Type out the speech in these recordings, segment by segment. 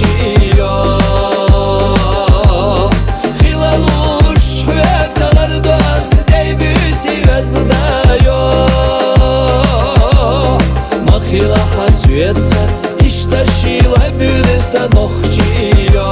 نخجيو خلالوش حياتlar dost deybüsi vezdayo Махила хасуется ишташила бюреса нохчио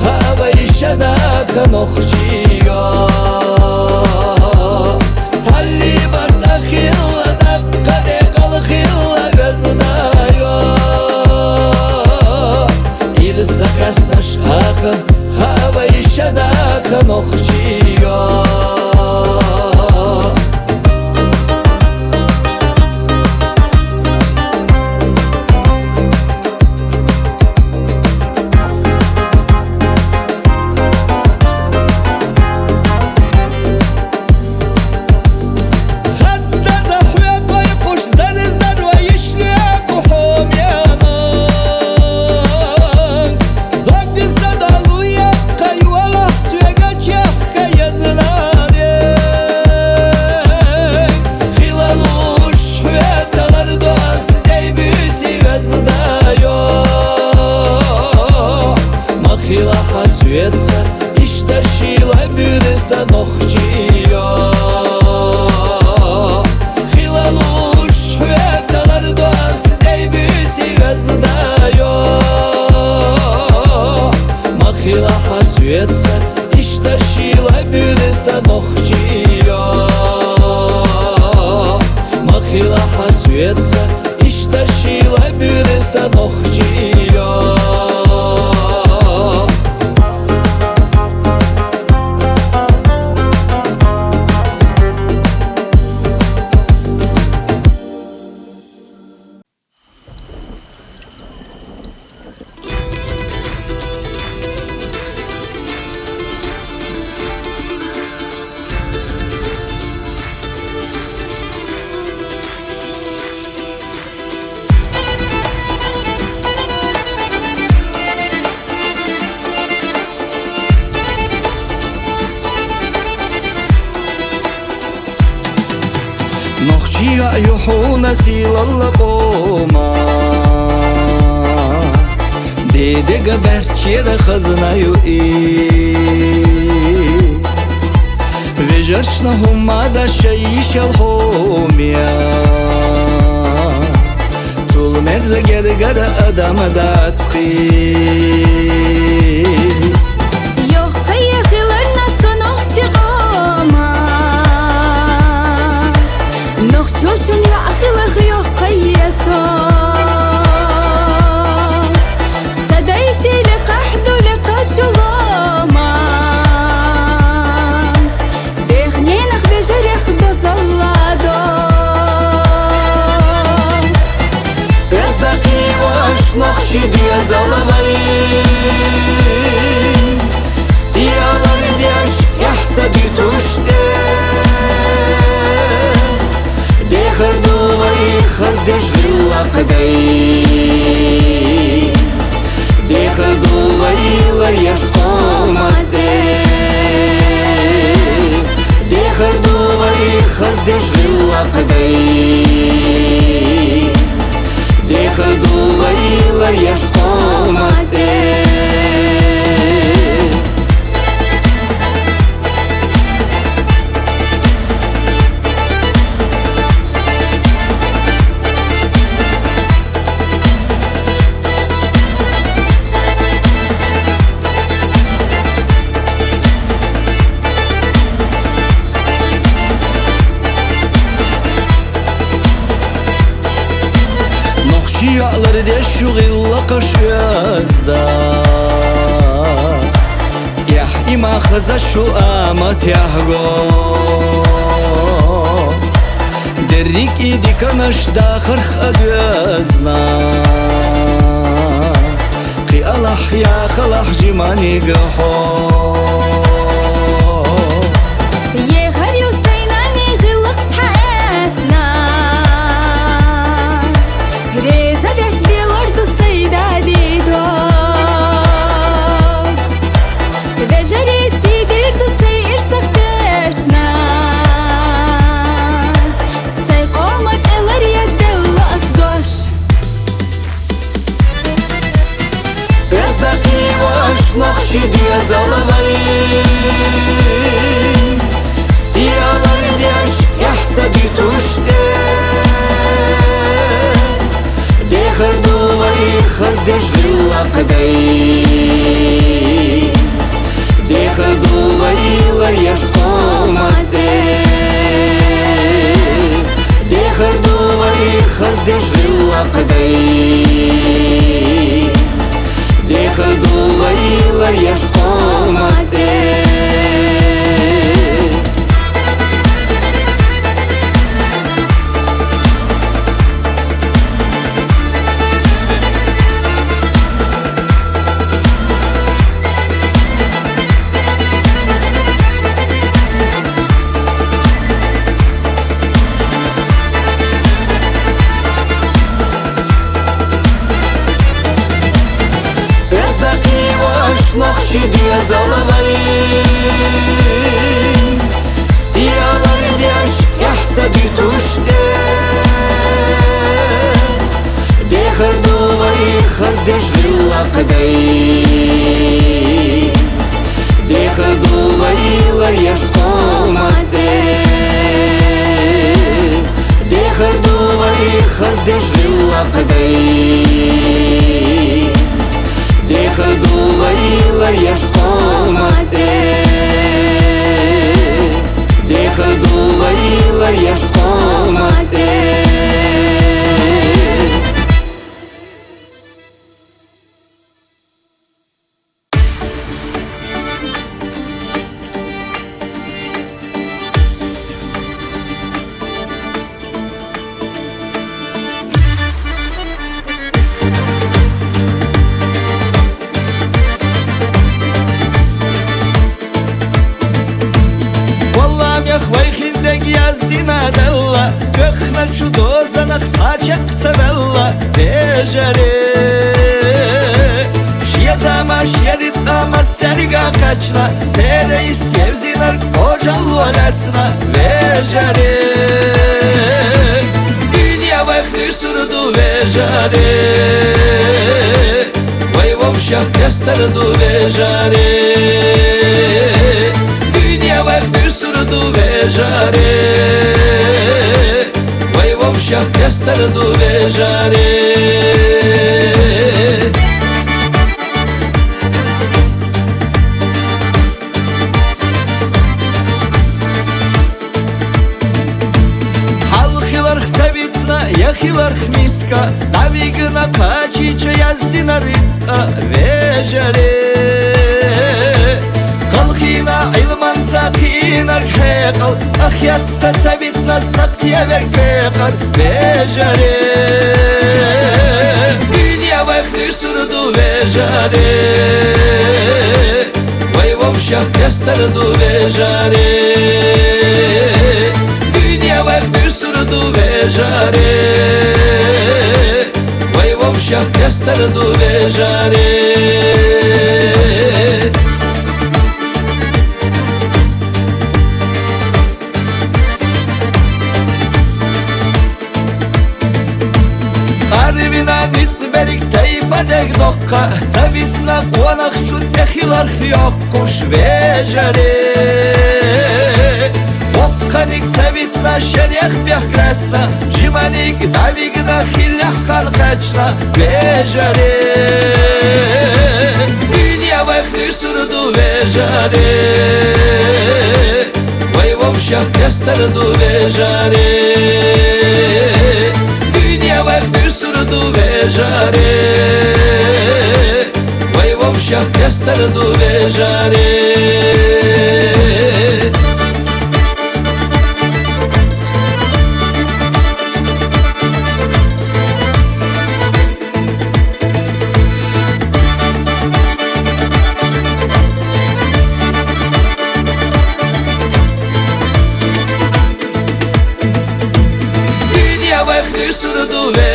Хава еще наха нохчио Цалли бартахилла даккаде калхилла везнайо Ирса хасна шаха Хава еще наха нохчио Махила хасуется ишташила бюреса нохчио Хилалуш хуяталар дост дейбüsi vezдаyo Махила хасуется ишташила бюреса нохчио Махила хасуется ишташила бюреса нохчио Нохчио юхуна силалла бома Дедега берчера хазнаю Вежаршна хумада шаишал хомия Тул мерза гергара адама дацхи Чучун я ахилар хьёх қайесо Садайси лиқахду лиқачулама Бехненах бежарех до салладо Бездаки ваш нохчи диязалавай Сиялар дяш яхца дютуште Дехардувай хаздеш лилақдай Дехардувай ларьяш комазе Дехардувай хаздеш лилақдай Дехардувай ларьяш комазе Şiyalar de şuğilla kaşıyazda إما خزشو آمت يهغو دريك إيدي كنش داخر خدوزنا قي ألح يا خلح جماني قحو Нахчи дезалавай Сиялар деш яхца битуште Дехар дувай хаз деш лилақдай Дехар дувай лар яш комазе Дехар дувай хаз деш лилақдай Дехар дувай лар яш комазе Нахчи дезалавай Сиялар деш яхца битуште Дехар дувай хаз деш лилақдай Дехар дувай лар яш комазе Дехар дувай хаз деш лилақдай Дехар дувай лар яш комазе Дехар дувай лар яш комазе Яздина делла, кахна чудоза нахцачек цавелла, дежаре. Шьезама шьерит ама серига качна, цере истевзинар кожалуалецна, вежаре. Dünya vahri surdu vejare, vayvom şah kestardu vejare. Dünya vahri surdu vejare, vayvom şah kestardu vejare. Яхилар хмиска, навигна качича яздина рицка вежаре. Калхина илманца кинар хекал, ахятта цавитна сактия веркекар вежаре. Dünya vahri surdu vejare, vayvom şah kestardu vejare. Dünya vahri surdu vejare, vayvom şah kestardu vejare. Arvina nitq berik teybadek dokka, zavitna kuanach çut ehilar hiyokkuş vejare. Okkanik zavitna şerech bihkretsna, jimanik davigna hillach kalkachna vejare. Dünya vahri surdu vejare, vayvom şah kestardu vejare. Dünya vahri surdu vejare, vayvom şah kestardu vejare.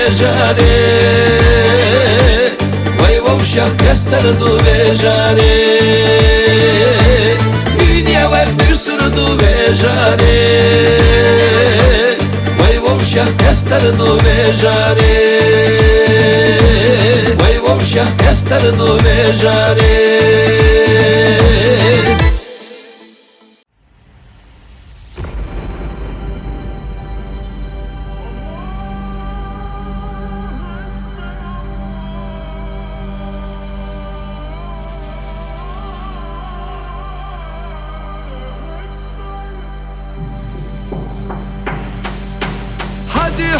vejare Vay vavşah kestardu vejare Dünya vakti sürdü vejare Vay vavşah kestardu vejare Vay vavşah kestardu vejare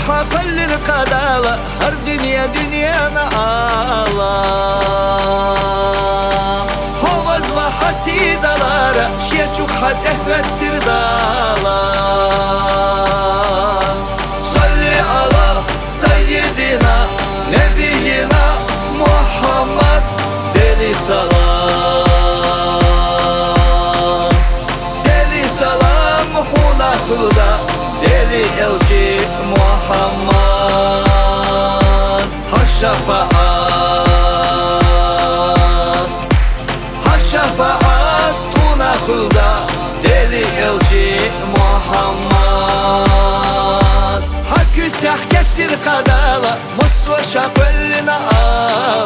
حقل القدالة هر دنيانا ağlam Hovaz ve hasidalara şerçuk hat ehvettir dağlar Salli ala seyyidina nebiyina Muhammed deli salam Deli salam huna huda deli elçi Muhammed ha şefaat tuna hulda deli elçi Muhammed Hakkı çahkettir kadala musva şakvelline alam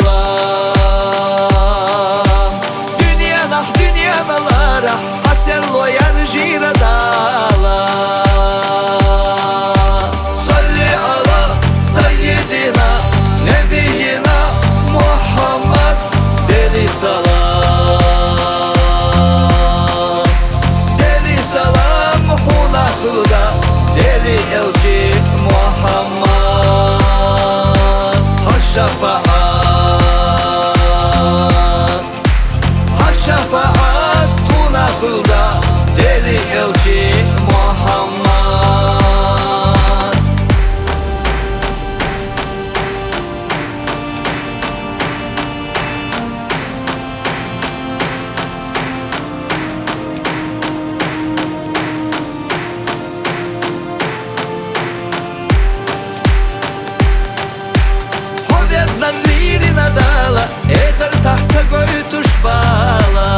Dünyanalara haser loyar jiradala şefaat tuna hulda deli elçi Muhammed Hodezdan lirina dala ehar tahta goytuş bala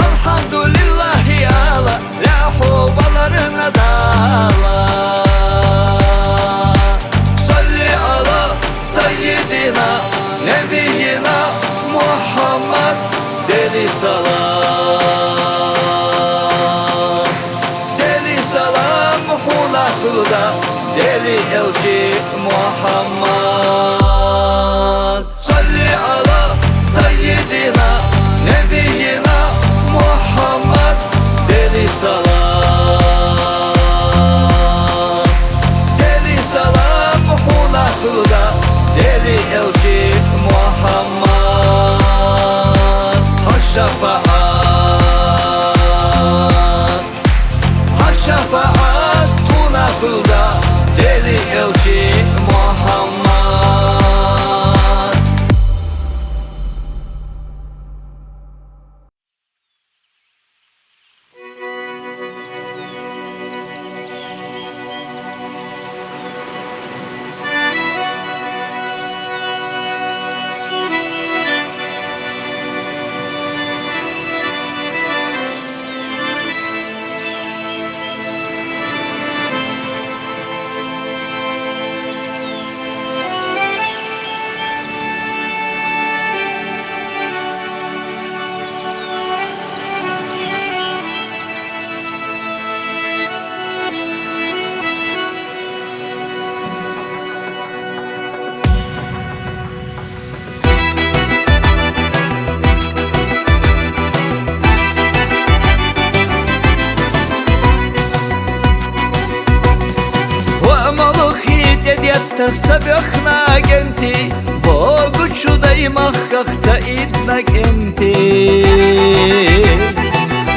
Alhamdulillahi ala lahu balarına dala Salli ala seyyidina nebiyina Muhammed deli salam Deli salam huna huda deli elçi Muhammed Salli ala seyyidina nebiyina Muhammed deli salam Deli salam huna huda deli elçi Muhammed ha şefaat tuna huda deli elçi Muhammed Tarca björkna genti Bogu čudaj mahkahta idna genti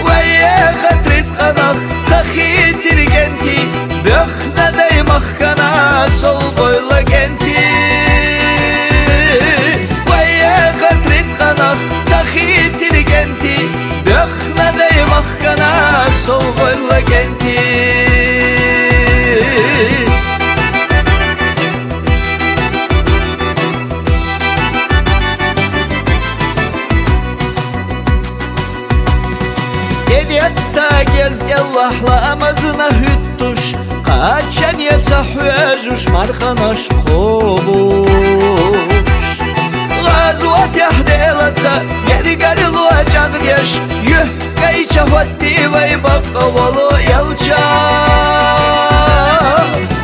Vaje hatric qanak Cahitir genti Björkna day mahkana Sol boyla genti Vaje hatric qanak Cahitir genti Björkna day mahkana Sol boyla genti الله لامزنا هتوش قاچن يتحوجوش مرخناش خوبوش غزوة يحديلتا يرقل الوجه ديش يحكي ودي ويبقى ولو يلجا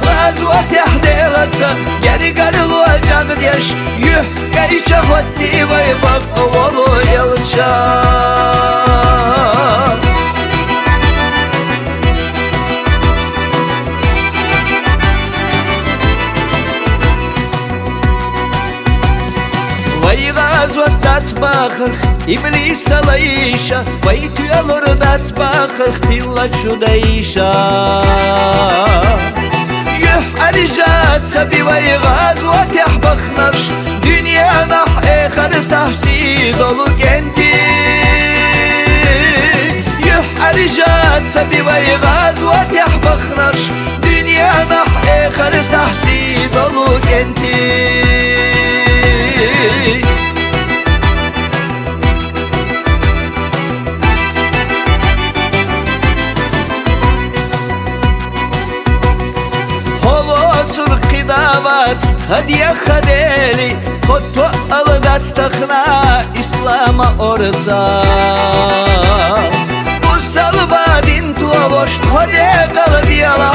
غزوة يحديلتا يرقل الوجه ديش يحكي ودي ويبقى ولو يلجا غزوة تتباخرخ إبليس ليشا ويتو يلور تتباخرخ تلا شديشا يحرجات سبي وي غزوة يحبخنرش دنيا نح آخر تحسيد ولو جنتي يحرجات سبي وي غزوة يحبخنرش دنيا نح آخر تحسيد ولو جنتي هدية خديلي خطوة ألغت تخنا إسلام أرزا وصلبا دين توالوش طريق الديالة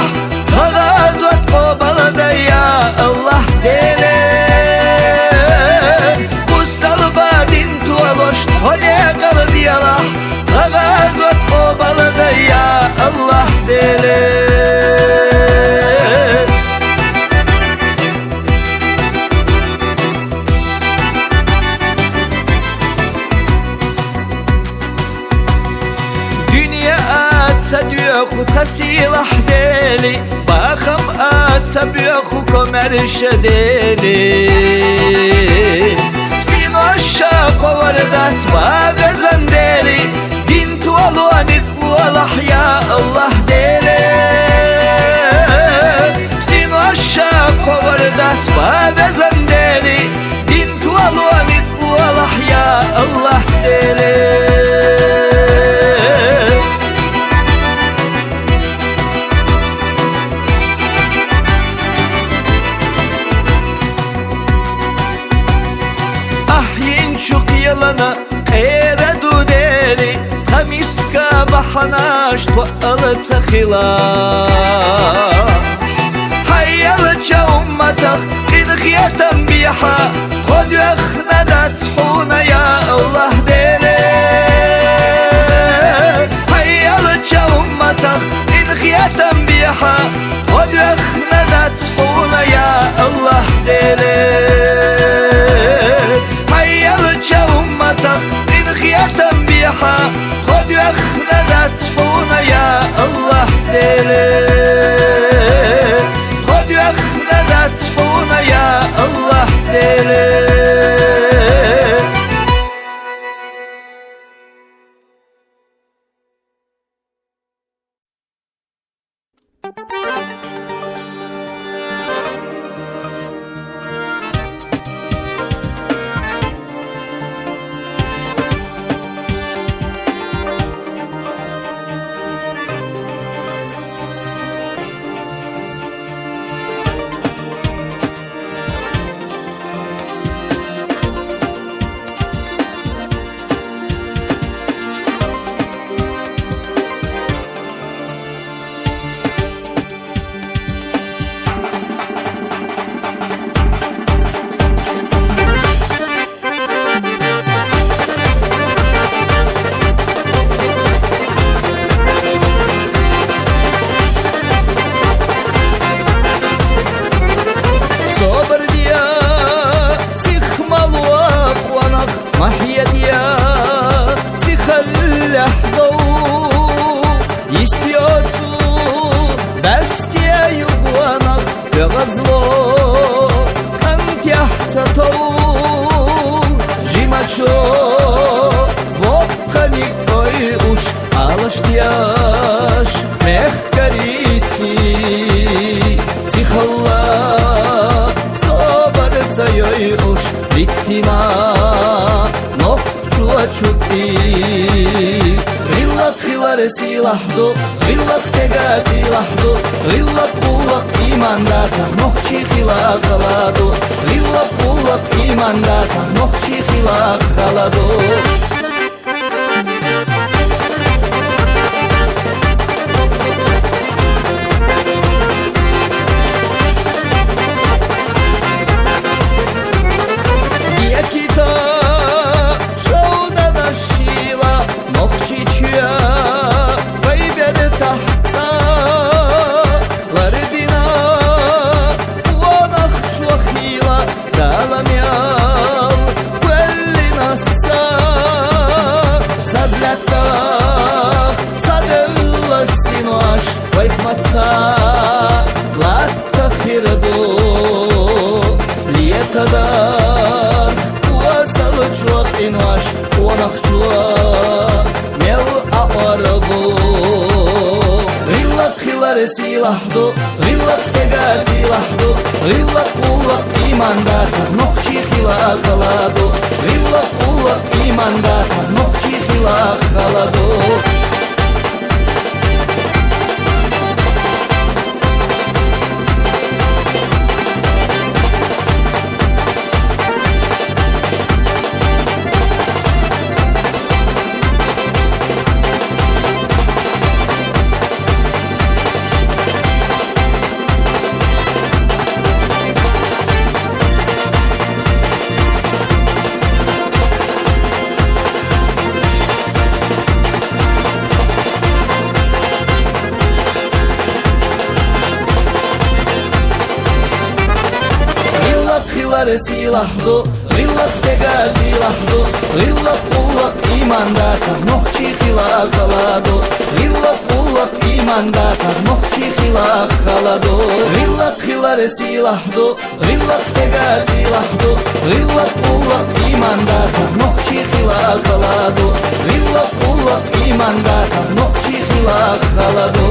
تغازوت قبل ديا الله ديلي وصلبا دين توالوش طريق الديالة تغازوت قبل ديا الله ديلي سديخو تسيلح ديلي باخم سبيخو كمرش ديلي سينو الشاق وردت باغزن ديلي دين تولو نزقو الأحياء الله ديلي سينو الشاق وردت باغزن ديلي دين تولو نزقو الأحياء الله ديلي يلنا قيرة دوديلي خميسكا بحناش توقلت خلا حيالت أمتك إن خياتا بيحا خد يخنا داتحونا يا الله ديلي حيالت أمتك إن خياتا بيحا خد يخنا داتحونا يا الله ديلي أمتك إن خياتا بيحا خد يخنا داتحونا يا الله ديلي خد يخنا داتحونا يا الله ديلي Rittina, no, chua chuti, rilla хилар силахду Ғиллақ тегати лахду Ғиллақ қуллақ иманда Тармоқчи хилақ қаладу Ғиллақ қуллақ иманда Тармоқчи хилақ қаладу Силахду, ғиллақ тегати лахду Ғиллақ қуллақ иманда Тармоқчи хилақ қаладу Ғиллақ қуллақ иманда Тармоқчи хилақ қаладу Силахду, ғиллақ тегати лахду Ғиллақ қуллақ иманда Тармоқчи хилақ қаладу Ғиллақ қуллақ иманда Тармоқчи хилақ қаладу Ғиллақ хилар силахду, ғиллақ тегати лахду Ғиллақ қуллақ иманда Тармоқчи хилақ қаладу Ғиллақ қуллақ иманда Тармоқчи хилақ қаладу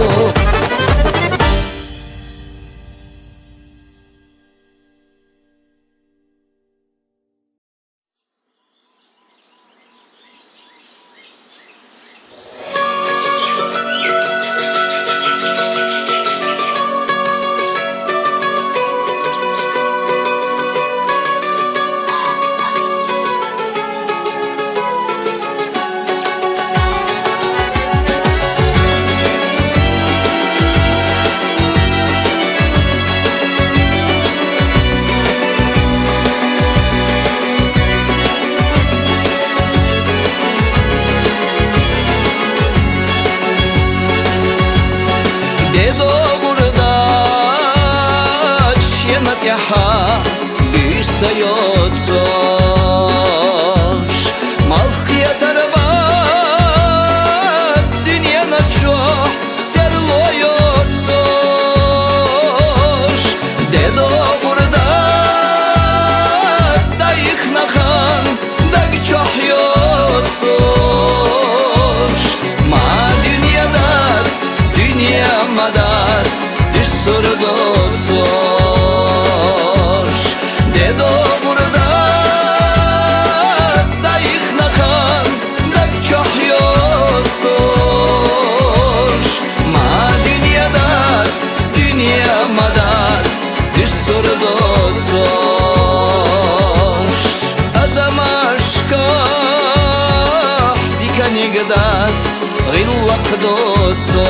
Ғиллақ доцорг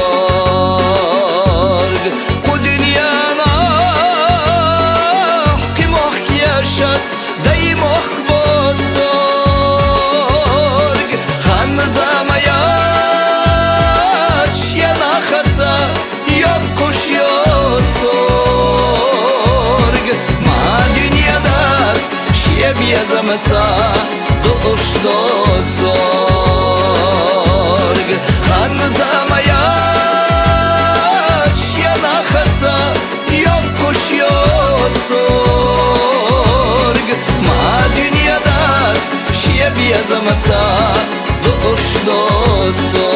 Ку дүнияна Қимоқ кешац Даймоқ боцорг Хан замаят Шена хаца Йок куш йоцорг Ма дүниядас Шеб язамца Душ доцорг Хан замаят Шена хаца Йок куш йоцорг Ма дүниядас Шеб язамца Душ доцорг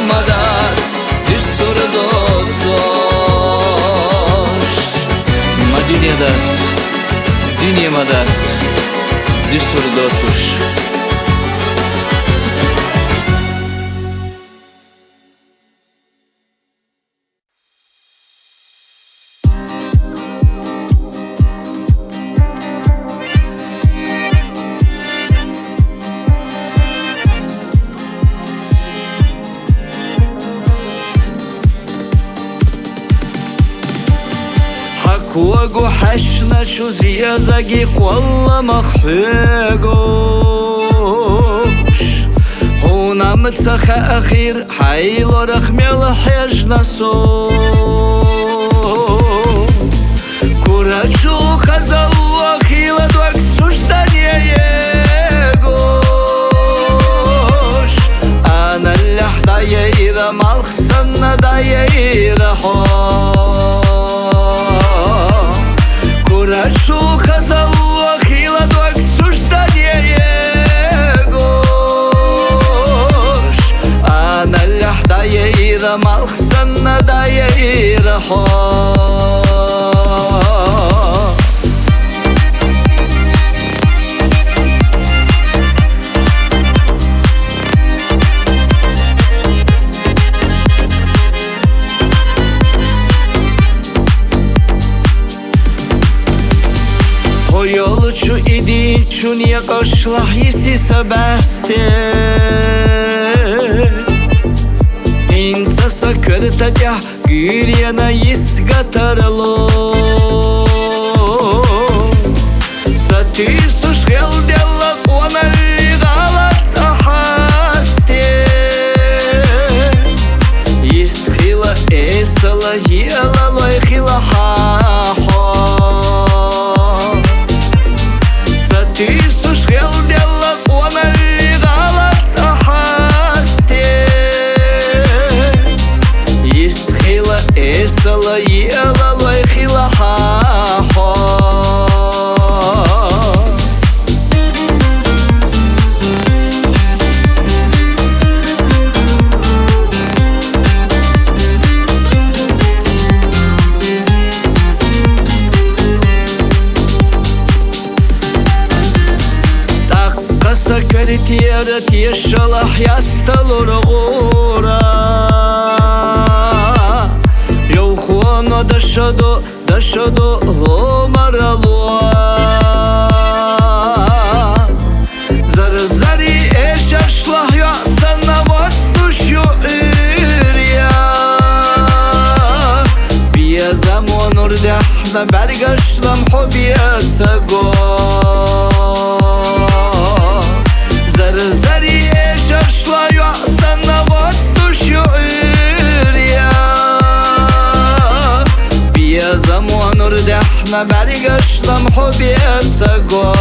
madat Düş soruda soş Madinyadat Dünya madat Düş soruda soş Куагу хашна чузия заги квалла маххугуш Хуна мцаха ахир хайло рахмел хежна со Курачу хазалла хила дуак суждание егуш Ана ляхда яира малхсанна да яира хо Курачу хазалла хила дуак суждание егуш Ана ляхда яира малхсанна да яира хо Yolcu idi çuniye koşlah yisi sabahste İnsa sakırtadya güryana yis gatarlo Sati suş geldella konali galat ahaste Yist khila esala yela loy khila ha-ha Тису шхел дела конали галат ахасте Есть хила эсала ела лой хила ха-ха Sakritiyeret yeşalah yastalur gura Yovhuano dashado lomaralua Zar-zari eşaşlah yasana vat duşu ürya Biya zamonur dehna bergaşlam hobiyatsa go Zar-zari eşaşla yasana vat duşu ürya Biya zamonur dehna bergaşlam hobiyatsa go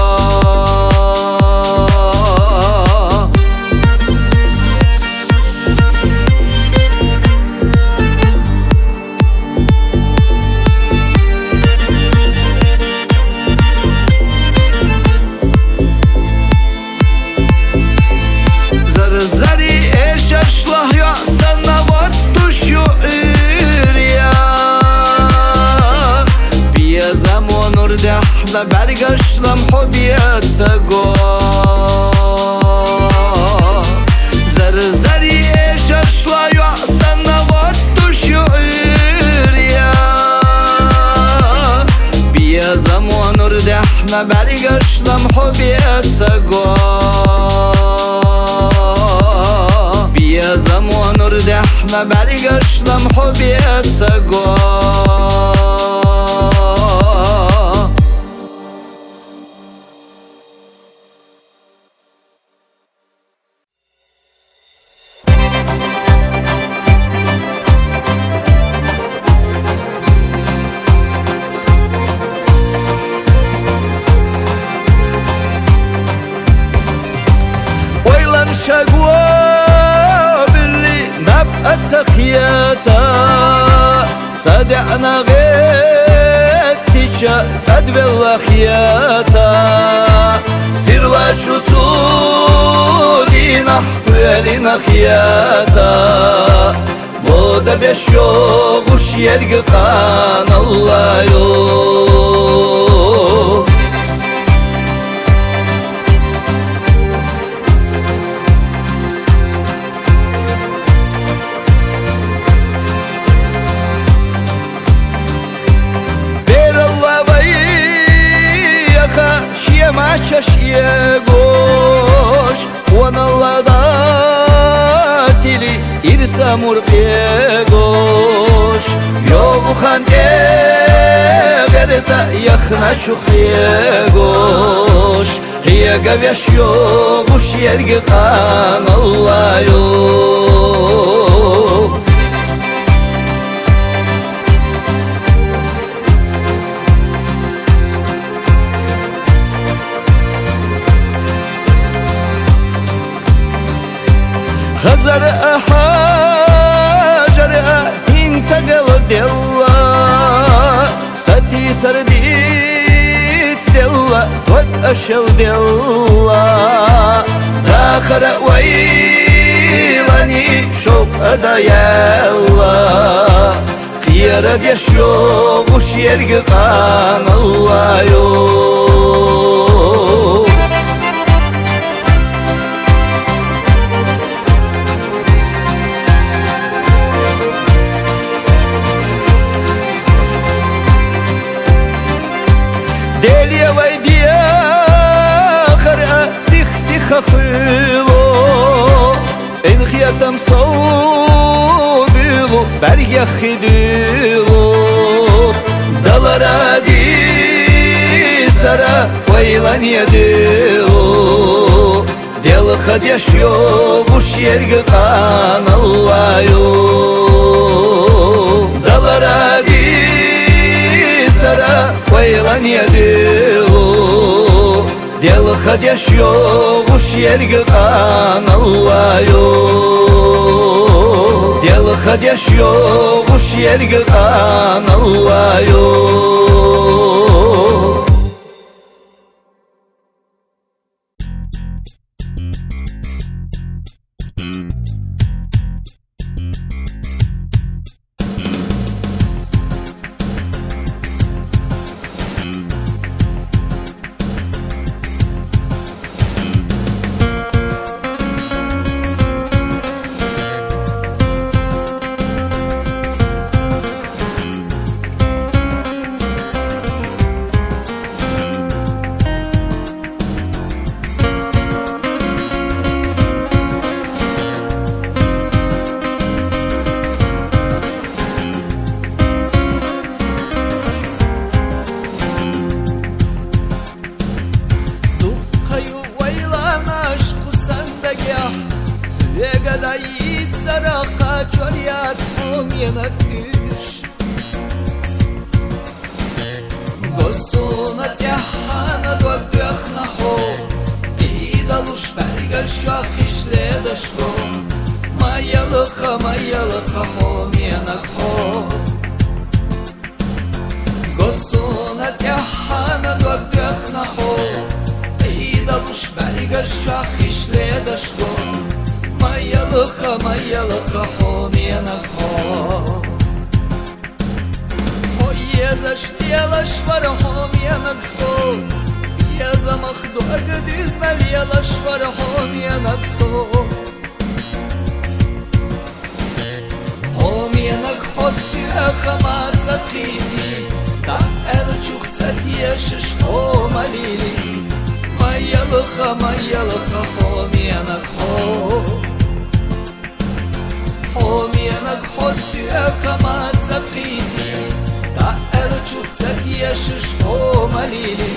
Zar-zari eşaşlah yasana vat duşu ürya Biya zamonur dehna bergaşlam hobiyatsa go Zar-zari eşaşla yasana vat duşu ürya Biya zamonur dehna bergaşlam hobiyatsa go Biya zamonur dehna bergaşlam hobiyatsa go أتسخياتا صدعنا غيتيشا أدبل خياتا سيرلا شوتولي نحكو لنا خياتا beş yokuş yergi kanallıyor. Berallah bayı yaka şiyema çaşiye goş Vanallada tili irsamur goş Yovukan gerta yakına çuhiye goş Hiyaga veş yokuş yergi kanallıyor. Hazar hajar intaqal della Sati sardit della Wat ashal della Dakhara waylani shok adayalla Khiyara desho ush yergi qanallayo. Delia vay dia khara sikh sikh khilo En khiyatam sawbilu berge khidilo Dalara di sara vaylan yedilo Del khadyash yo bush yergi qanallayo. Dalara di sara vaylan yedilo Del khadyash yo bush yergi qanallayo. Del khadyash yo bush yergi qanallayo. Vegadayit saraka çoliyat omyena küş Gosuna tjahana dvagdökhna ho Idalush bergashvach ishle dashlo Mayalıkha ho menak ho Gosuna tjahana dvagdökhna ho Idalush bergashvach ishle dashlo Mayalıkha ho menak ho Еза штела швара ho menak so Еза махду агадиz навела швара ho menak so Ho menak ho syakha matza khiti Da el chukhtsa tieshish ho malili Mayalıkha ho menak ho Ho menak ho syakha matza khiti Da el chukhtsa tieshish ho malili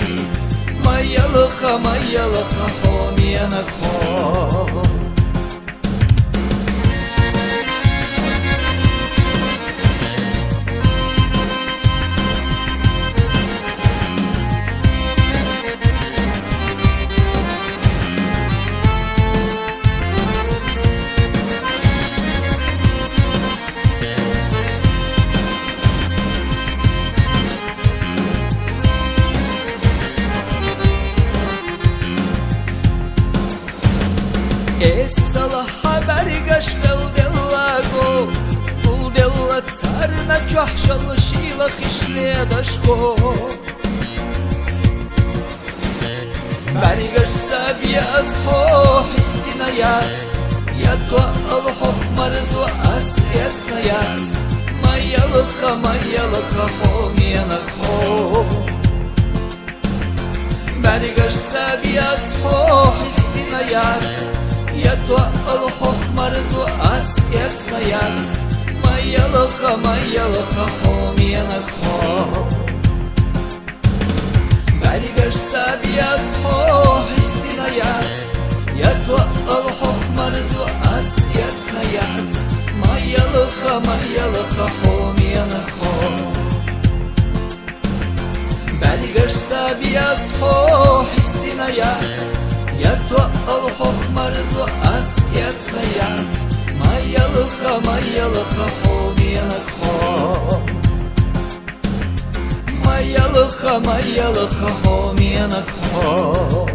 Mayalıkha ho menak ho чахшал шила хишле дашко Баригаш сабия асхо хистина яц Я то алхох марзу ас яцна яц Моя лыха хо мена хо Баригаш сабия асхо хистина яц Я то алхох марзу ас яцна яц Моя лыха хо мена хо Баригаш сабия асхо хистина яц Я то алхох марзу ас яцна яц Моя лыха хо мена хо Баригаш сабия асхо хистина яц Я то алхох марзу ас яцна яц Моя лыха хо мена хо Моя лыха хо мена хо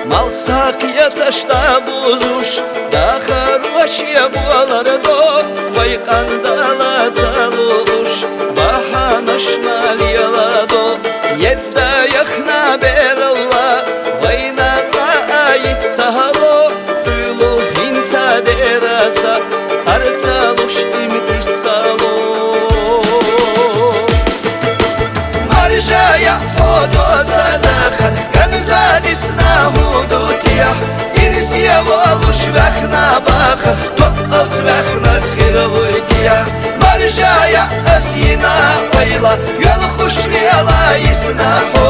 Malsakiye taşta buzuş Da хорошие bualardo Vay kandala çaluş Bahanaş malyaladо Yedda yakhna beralla Vay natla ayit sahalo Hulu hinta derasa Arzaluş imtiş salo Marjaya hodo sadakhan Канзалисна худутиях Ирсия волуш вахна баха Тоалт вахна хировуйтиях Маржая асина вайла Йол хушлела исна хо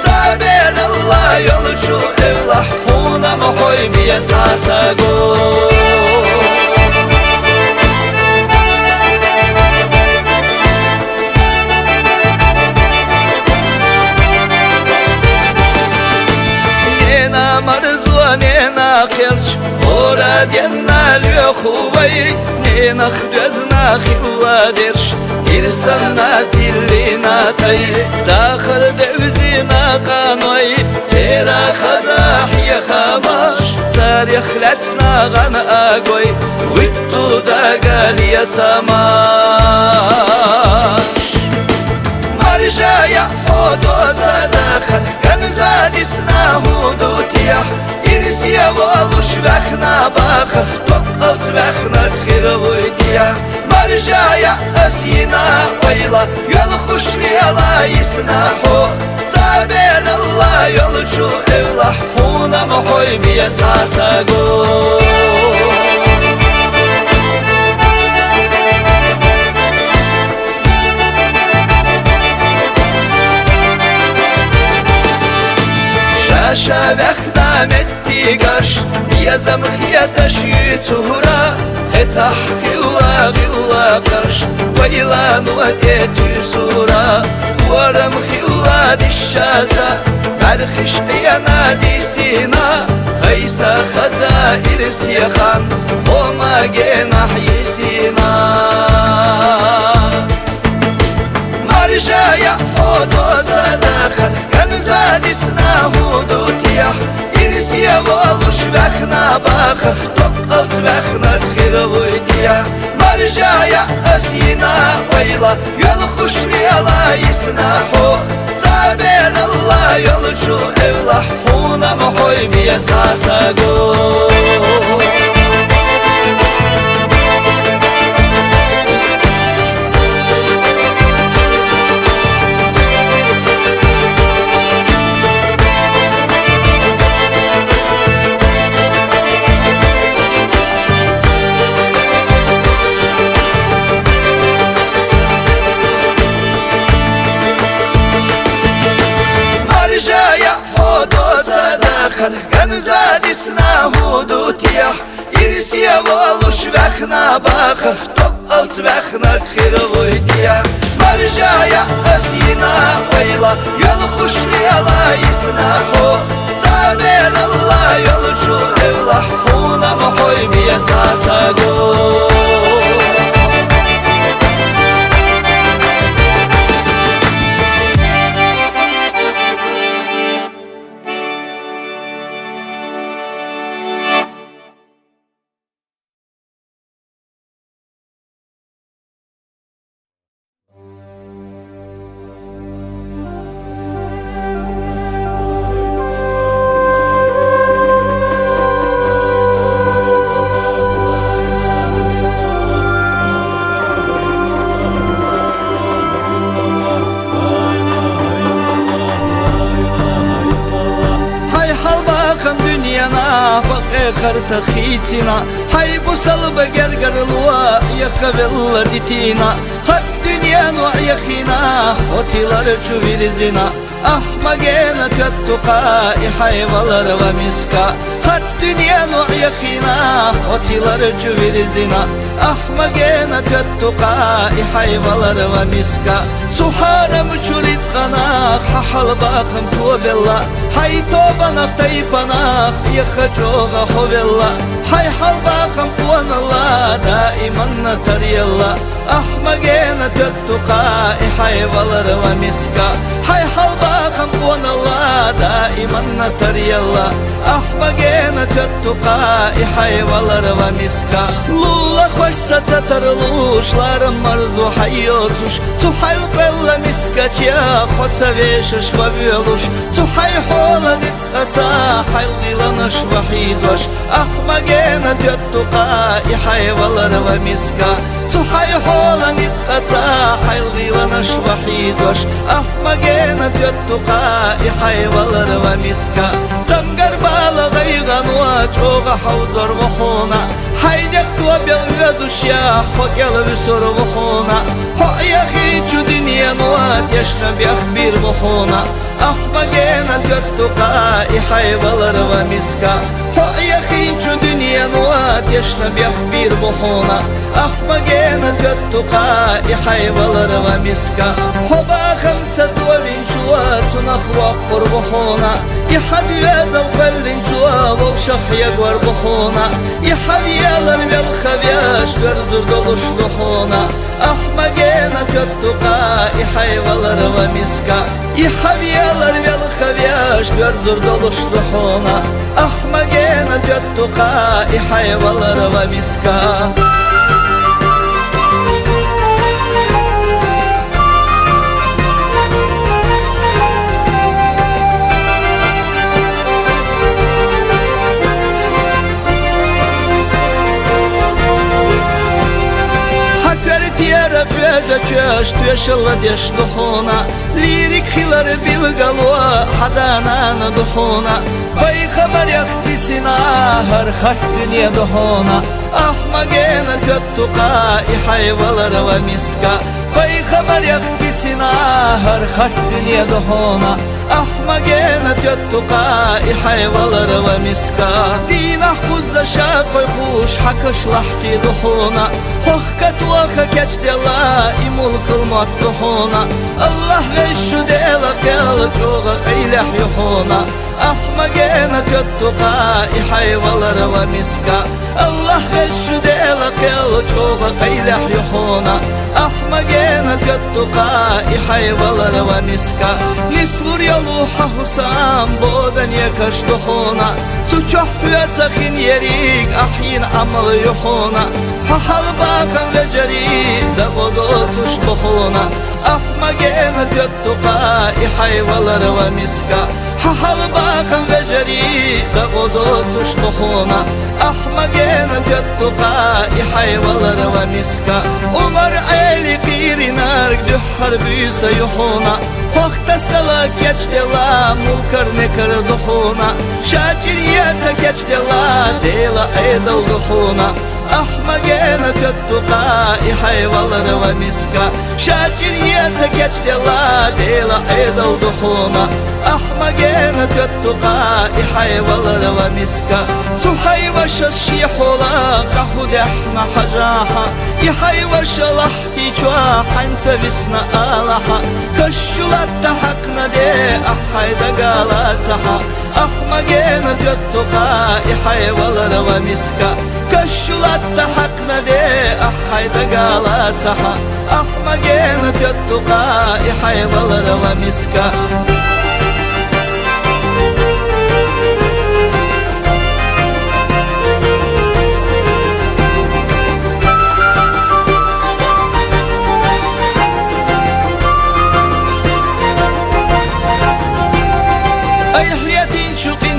Сабелалла йолчу эвлах Хуна мохой бия цацаго Не на херч, ора денна лёхувай, не на хбезна хилладерш, ирсанна тиллина тай, тахар девзина каной, цера хазах яхамаш, тарих ляцна ган агой, витту да галия цамаш. Маржая ходо садахан, канзалисна худутиях, Ирсия волуш вахна баха Тоалт вахна хировуйтиях Маржая асина вайла Йол хушлела исна хо Сабелалла йолчу эвлах Хуна мохой бия цацаго Шаша вахна меттигаш Я замхията шитура Этах хилла гилла каш Вайла нуатету сура Хварам хилла дишшаса Бархиш ияна дисина Айса хаза ирсияхан Ома генах есина Маржая ходо садахан Канзалисна худутиях Ирсия волуш вахна баха Тоалт вахна хировуйтиях Маржая асина вайла Йол хушлела исна хо Сабелалла йолчу эвлах Хуна мохой бия цацаго باخر غنزا دسنا هودوتيا إرسيا والوش وخنا باخر توب ألت وخنا خيرويتيا مرجايا أسينا ويلا يول خوش ليلا يسنا خو سابر الله يول شو evlah Hula mahoy miya tatago خرطة خيتنا هاي بوصل بقر قرلوا يخبل ديتينا خط دنيا نوع خينا وطيلر شوفيرزنا أحمقنا تتقى إحاي والر ومسكا خط دنيا نوع خينا وطيلر شوفيرزنا أحمقنا تتقى إحاي والر ومسكا سحارة مشوريت قناق ححل باقم توبلا هاي توبناق تايبناق يخجوغ خوبلا هاي حل باقم قوان الله دائما نتري الله أحمقنا تتقى إحاي والر ومسكا هاي حل باقم قوان الله دائما نتري الله أحمقنا تتقى إحاي والر ومسكا لولا خوش ستترلوش لارن مرزو حيوتوش سحيل قل مسكتيا خطا ويشش وبيلوش سحي حولا نتقطع حيل ديلنش وحيزوش أحمقنا تتقى إحاي والر ومسكا سحي حولا نتقطع حيل ديلنش وحيزوش أحمقنا تتقى إحاي والر ومسكا تنقر بالغي غنوات وغا حوزر وخونا حينك توبيل ودوشيا خيال بسر وخونا هو يخي شو دنيا نوات يشنا بيخبير وخونا أحمقنا تتقى إحاي والر ومسكا هو يخي شو دنيا نوات يشنا بيخبير وخونا أحمقنا تتقى إحاي والر ومسكا هو باخم تدوبين شوات ونخوى قربخونا يحبيات القلن جواب وشخ يقور بخونا يحبيال بالخبياش برزر دلوش بخونا أحمقنا تتقى إحاي والر ومسكا يحبيال بالخبياش برزر دلوش بخونا أحمقنا تتقى إحاي والر ومسكا Чаш твешала деш духона лирик хилар билгалва хадана на духона бай хабарях бисина хар хас дунья духона ахмагена таттука ихай валар ва миска бай хабарях бисина хар хас дунья духона ахмагена таттука ихай валар ва миска динах кузда шакой хуш хакаш лахти духона хохкат ваха кач дела ملك المطحونة الله غشو ديلك يلا جوغا ايلح يحونا أحمقنا تتقى إحاي والر ومسكا الله غشو ديلك يلا جوغا ايلح يحونا أحمقنا تتقى إحاي والر ومسكا لسلور يلوحة حسام بودن يكش دخونا تشوح بيتخين يريق أحين عمل يحونا ححل باقن وجريد دقودو تشبخونا أحمقنا تتقى إحاي والر ومسكا ححل باقن وجريد دقودو تشبخونا أحمقنا تتقى إحاي والر ومسكا عمر عيلي قيري نارك دحر بيسا يحونا وقت استلاك يجدلا ملكر نكر دخونا شاكر ياسك يجدلا ديلا ايدل دخونا Ahmagena töttuqa ihayvalar ve miska Şacir yiyese geçdela Dela edal duhuna Ahmagena töttuqa ihayvalar ve miska Suhayvaşas şihola Qahu dehna hajaha İhayvaşa lahti çua Hanca visna alaha Kaşşulatta haqna de Ahayda galataha Ahmagena töttuqa ihayvalar ve miska Kaşşulatta haqna de Ahayda galataha Ahmagena töttuqa ihayvalar ve miska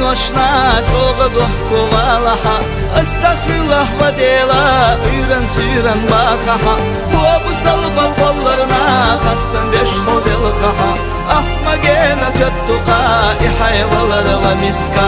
Noşna toga dohku valaha Estağfirullah ve dela Üren süren bakaha Bu salba kollarına Hastan beş modelkaha Ahmagena töttuqa ihayvalar ve miska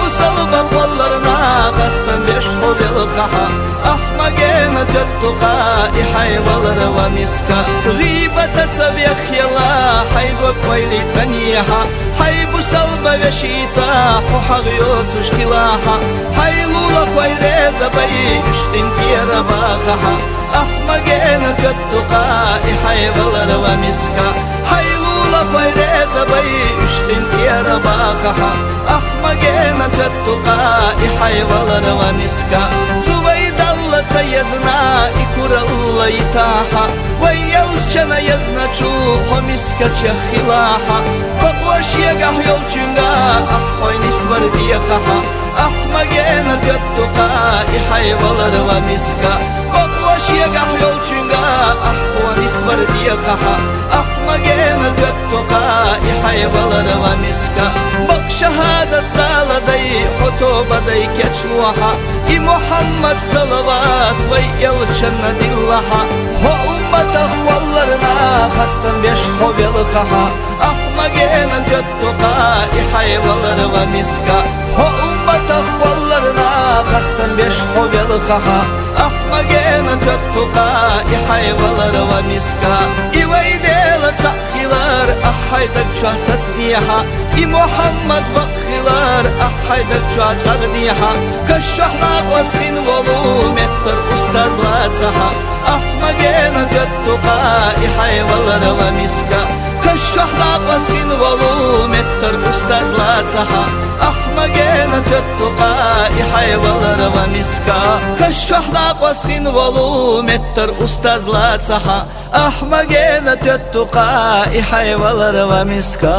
Bu salba kollarına Hastan beş modelkaha Ahmagena töttuqa ihayvalar ve miska Gıybata tsabih yala Haygok vaylit ganiyaha Haybu salba veşita Huhagiyot ushkilaha Haylula kwayreza bayi Ushtin tiyara bakaha Ahmagena töttuqa ihayvalar ve miska Haylula kwayreza bayi Ushtin tiyara bakaha Ahmagena töttuqa ihayvalar ve miska Zuvaydalla yazna ikuralla itaha Vayalchana yaznachu Homiska chahilaha Paqwashiyagah yolchunga Ahoy nisvardiyakaha Ahmagena töttuqa ihayvalar ve miska Paqwashiyagah yolchunga Ahoy nisvardiyakaha Ahmagena töttuqa ihayvalar ve miska Bak shahadat daladay Hutubaday keçluha I Muhammad salavat Vayalchana dillaha Ho ummata hvallarına Hastan beş hovelkaha Ahmagena töttuqa ihayvalar ve miska Ho ummata hvallarına Hastan beş hovelkaha Ahmagena töttuqa ihayvalar ve miska İvaydela sakhilar Ahaydak çuasat diyaha I Muhammad bakhilar Ahaydak çuacat diyaha Kaşşahna qaskin volu Mettar ustazlatsaha Ahmagena töttuqa ihayvalar ve miska Kaşşahna qaskin volu Mettar ustazlatsaha Ahmagena töttuqa ihayvalar ve miska Kaşşahna qaskin volu Mettar ustazlatsaha Ahmagena töttuqa ihayvalar ve miska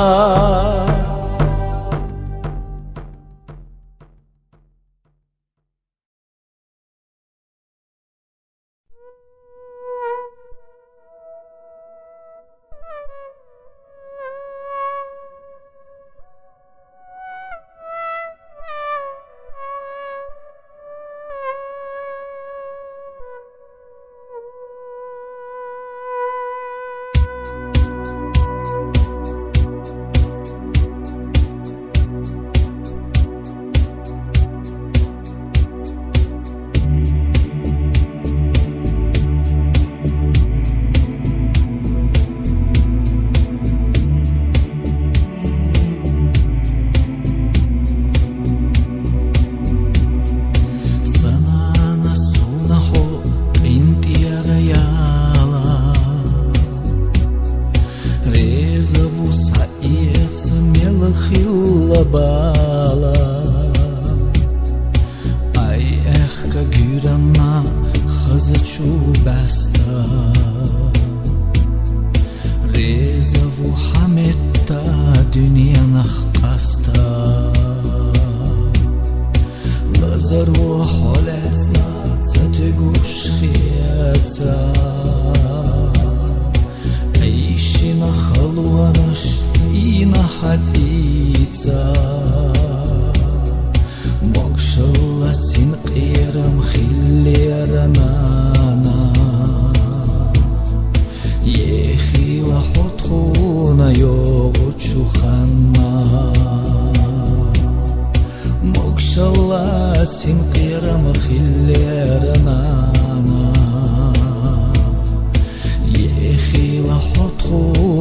Shin qira makhillera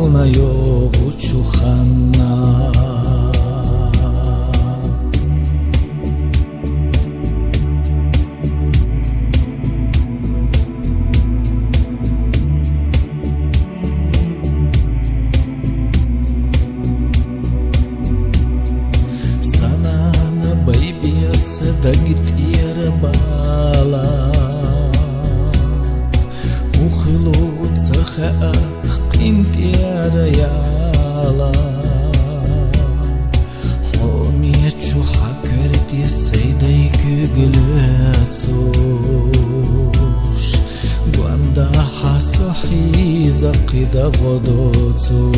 суна йогу чуханна. Sanana baybiyası da git yere bağla. Ukhlut zakha qint yere yala. Homiye chu hakert yesayday kügülütsuş. Gwanda hasuhi zaqida godotsuş.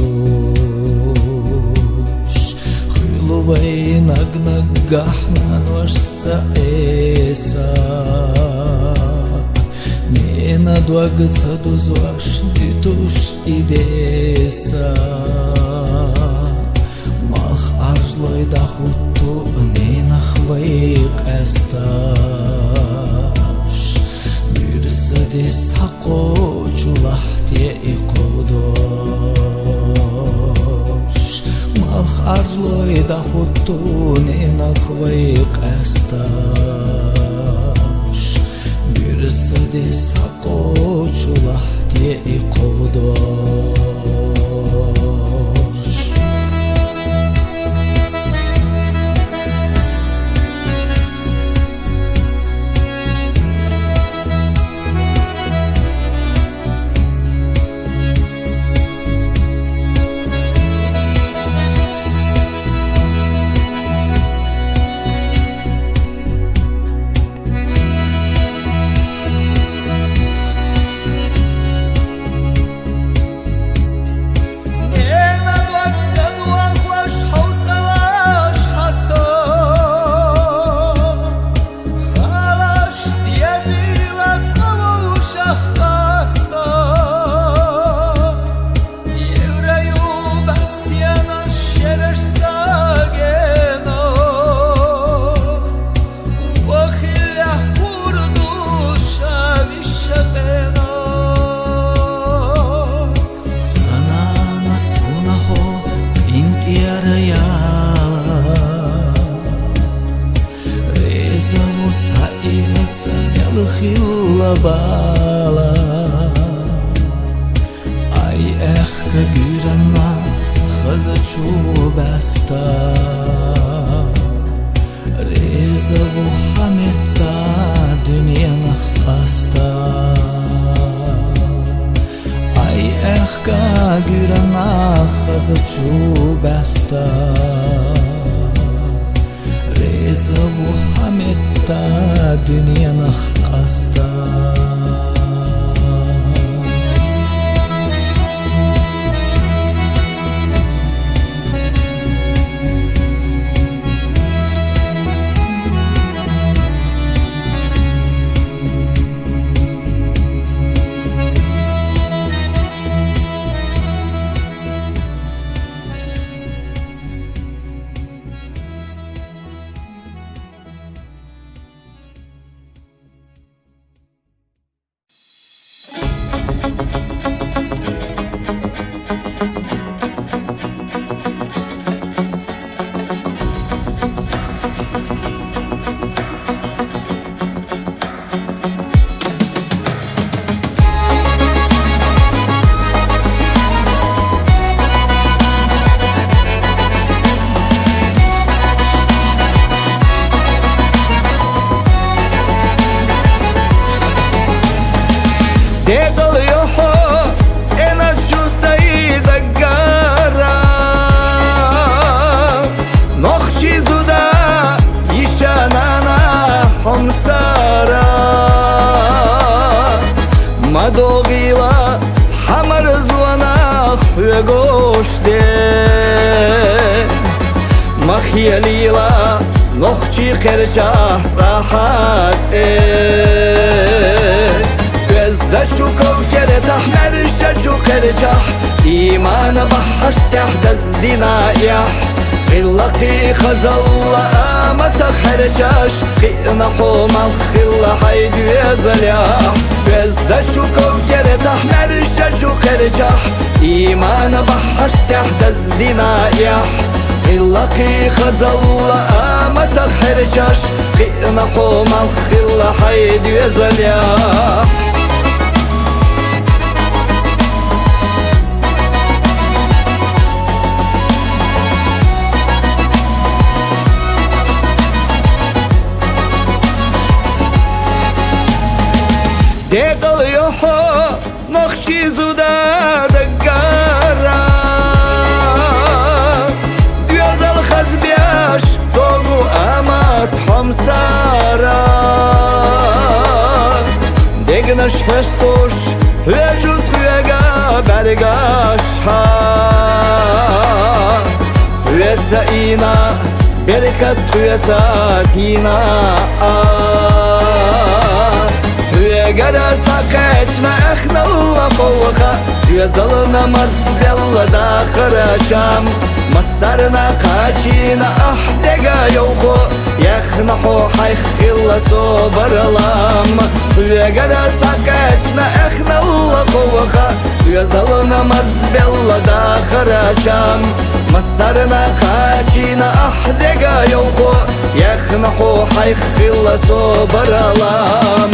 Khiluvay nag-nagahna noshta esa. Nena dwagza duzwash ditush idesa. Malch arjloy da huttu nena khvayq estash. Bürsedis haqo chulahtiye iqodosh. Malch arjloy da huttu nena khvayq estash. Bürsedis haqo chulahtiye iqodosh. Khilla bala ay ekhka güranna khaza chu basta. Reza bu hametta dünyana khasta. Ay ekhka güranna khaza chu basta. Reza bu hametta dünyana khasta. Degal yoho cena chu sayda gara. Nokhchi zuda yishanana homsara. Madogila hamar zwana khwe goshde. Makhyalila nokhchi kherchah rahat زدشو كوكرة تحمل الشجو قرجح إيمان بحش تحدث دنايح غلقي خزل آمة خرجاش قينا حوم الخل حيدو يزليح زدشو كوكرة تحمل الشجو قرجح إيمان بحش دينا يح إلاقي خزل ما تخرجش قينا حوم الخلا حيد يزل يح دقل يحو نخشي زودا دقارا ديوزل خزبياش دوغو امات حمسارا دقنش حستوش هجو تيغا برغاش ها ويزاينا بركت ويزاتينا Гара сакачна эхнала фоха Юзална марс белла да харашам Масарна качина ахдега йохо Яхна хо хайхилла собаралам Гара сакачна эхнала фоха Юзална марс белла да харашам Масарна качина ахдега йохо Яхна хо хайхилла собаралам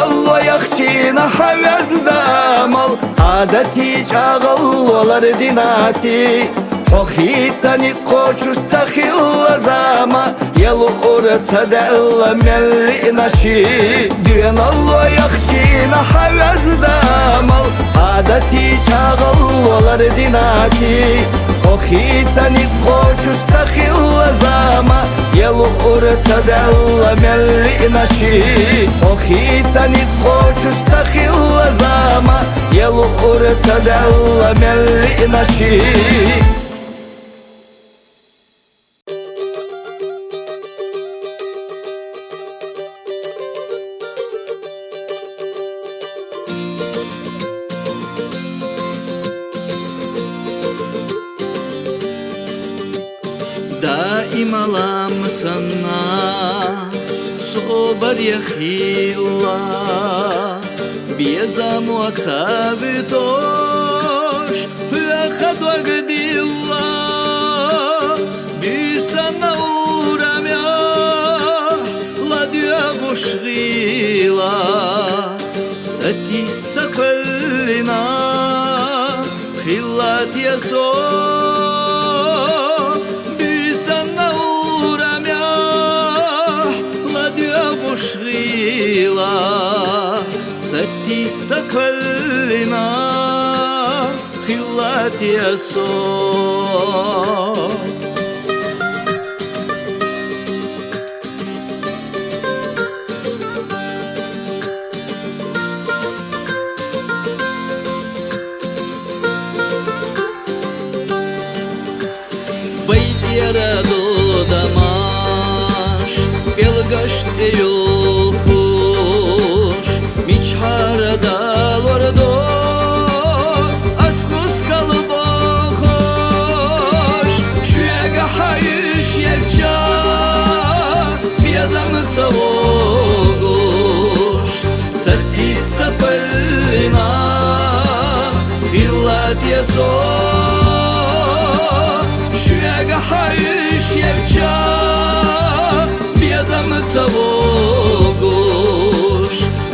الله يخشينا حوز دامل عادتي جاغل ولر ديناسي حخيت نتقوش استخيل زاما يلو أرسد إلا ملئنا شي دين الله يخشينا حوز دامل عادتي جاغل ولر ديناسي حخيت نتقوش استخيل زاما يلو أرسد إلا ملئنا شي حخيت نتقوش استخيل زاما يلو أرسد إلا ملئنا شي دائما لامسنا صبر يخيلا بيزام وتابتوش ياخد وقت الله بيسنا ورميا لا ديا مشغيلا ستي سكلنا خلات يسوع ستي سكلنا خلات يسوع بيت يرادو دماش بيلغش تيوفوش ميچهار دالوردو اسكوس كالبوخوش شويغا حيش يكجا بيزام تسوغوش ستي سبلنا خلات يسوع شويغا حيش يكجا بيزام تسوغوش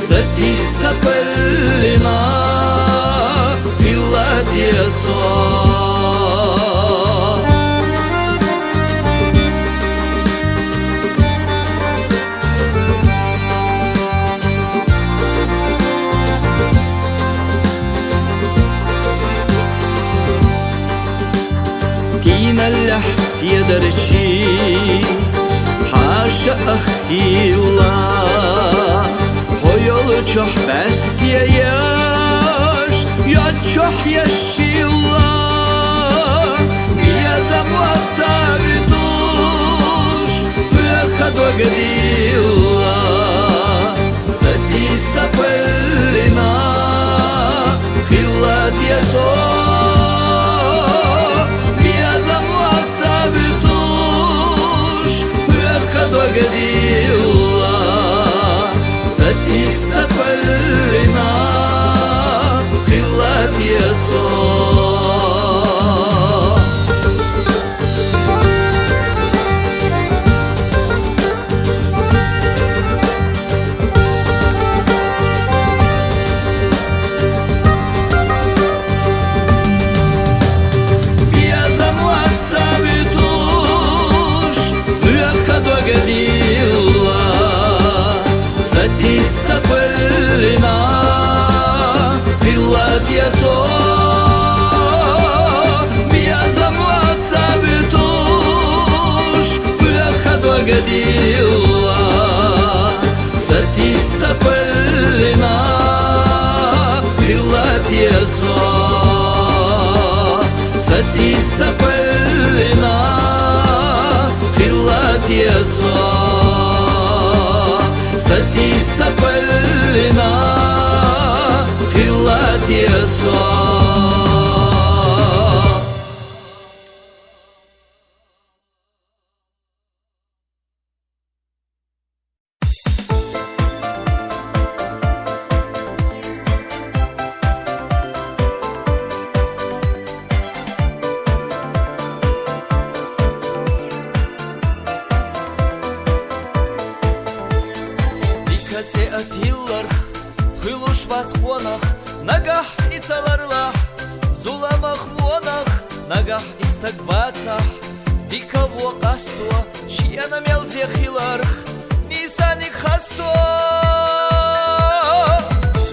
ستي سبلنا خلات يسوع تينا اللحس يدرشي حاشا أخي الله Hoyolu çok bestiye yaş Ya çok yaşçıyla Biyaz годила, садись сапелина, хилат ясо, мия замлаца битуш, выхода годила, садись сапелина, хилат ясо. Годила, садись сапелина, хилат ясо, садись сапелина, хилат ясо, садись сапелина, хилат ясо. Атиллар, хылуш вацхонах, нагах ицаларлах, зуламах вонах, нагах истагвацах, диково касто, шияна мелзе хиларх, нисаник хасто.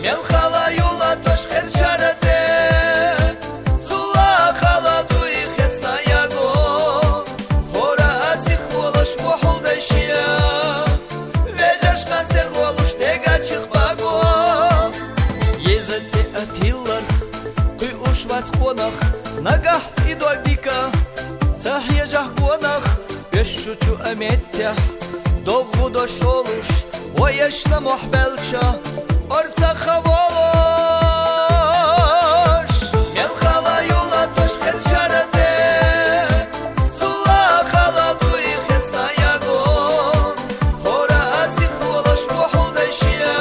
Мелхала юла тош херчарадзе, зула халаду их яцнаяго, хора азих волаш вохолдашия. Нагах и добика, цахьежах гонах, бешучу амеття, довгу дошолуш, оешна мохбелча, орцаха волош. Мелхала юла тош херчарадзе, зула халаду их яцнаяго, хора азих волош вохолдашия,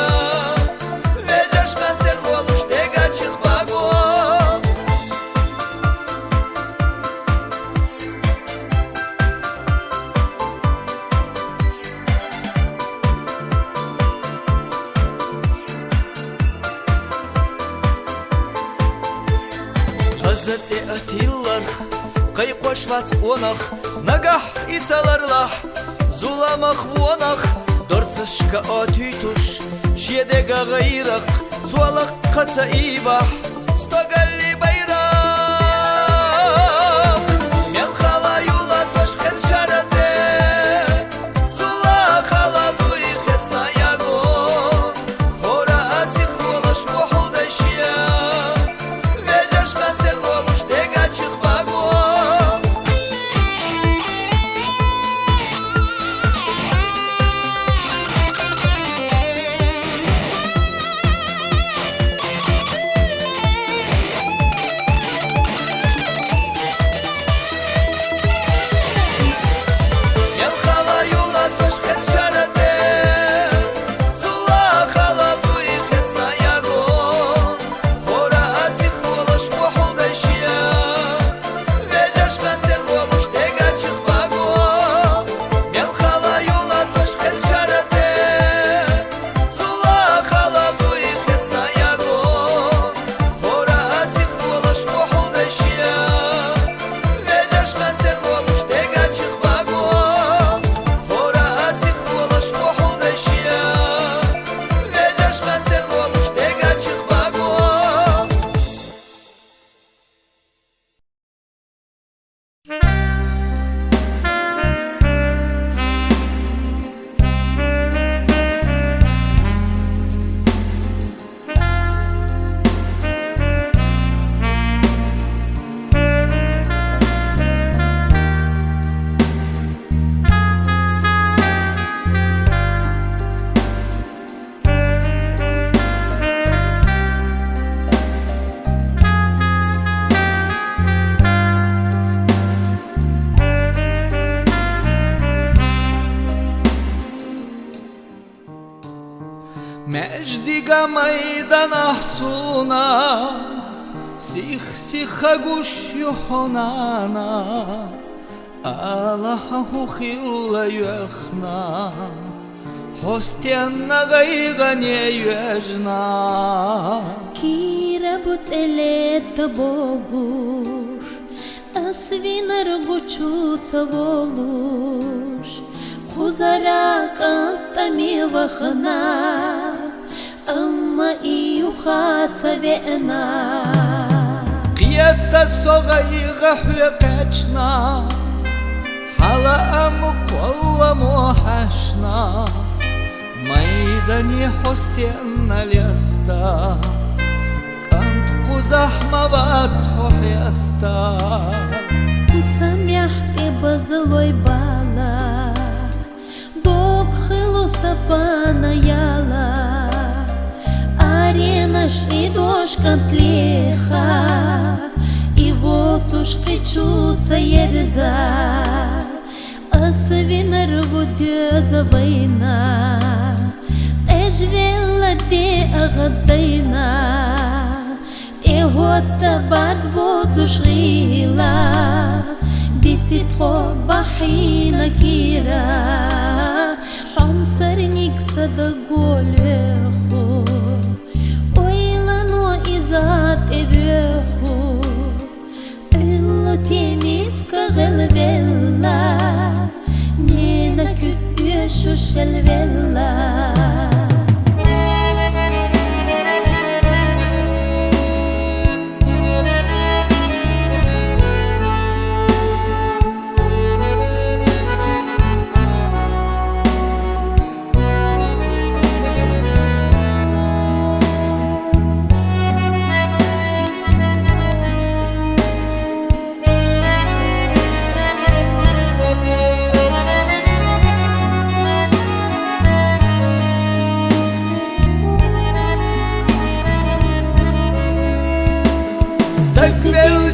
ведяш на сер волош тегачих баго. Зате атиллар, кайқош вацонах, нагах ицаларлах, зуламах вонах, дорцашка отюйтуш, шедега гайрах, суалах кацаибах, стогалли байрах. Мелхала юла тош херчарадзе, зула халаду их яцнаяго, хора азих волаш вохолдашия. Сига майдан ахсуна Сиха гуш юхонана Аллаха хухилла юхна Хостянна гайга не южна Кира буцелета богуш Асвинар гучуца волуш Хузара кантами вахна Amma iyuhatsa ve'na Qiyata soğayga hüqachna Hala amuqalla muhashna Maydani hostianna lyasta Kant quzahmavat hohyasta Kusamiahti bazloy bala Dog khilo sapana yala Аренаш и дошка тлеха И вот уж кричутся ерза А свинар буде за война Эжвела те агадайна Те гота барс вот уж рила Деситхо бахина кира Хамсарник садаголеху Изат эвеху Элла темиска гелвелла Нена күккүшу шелвелла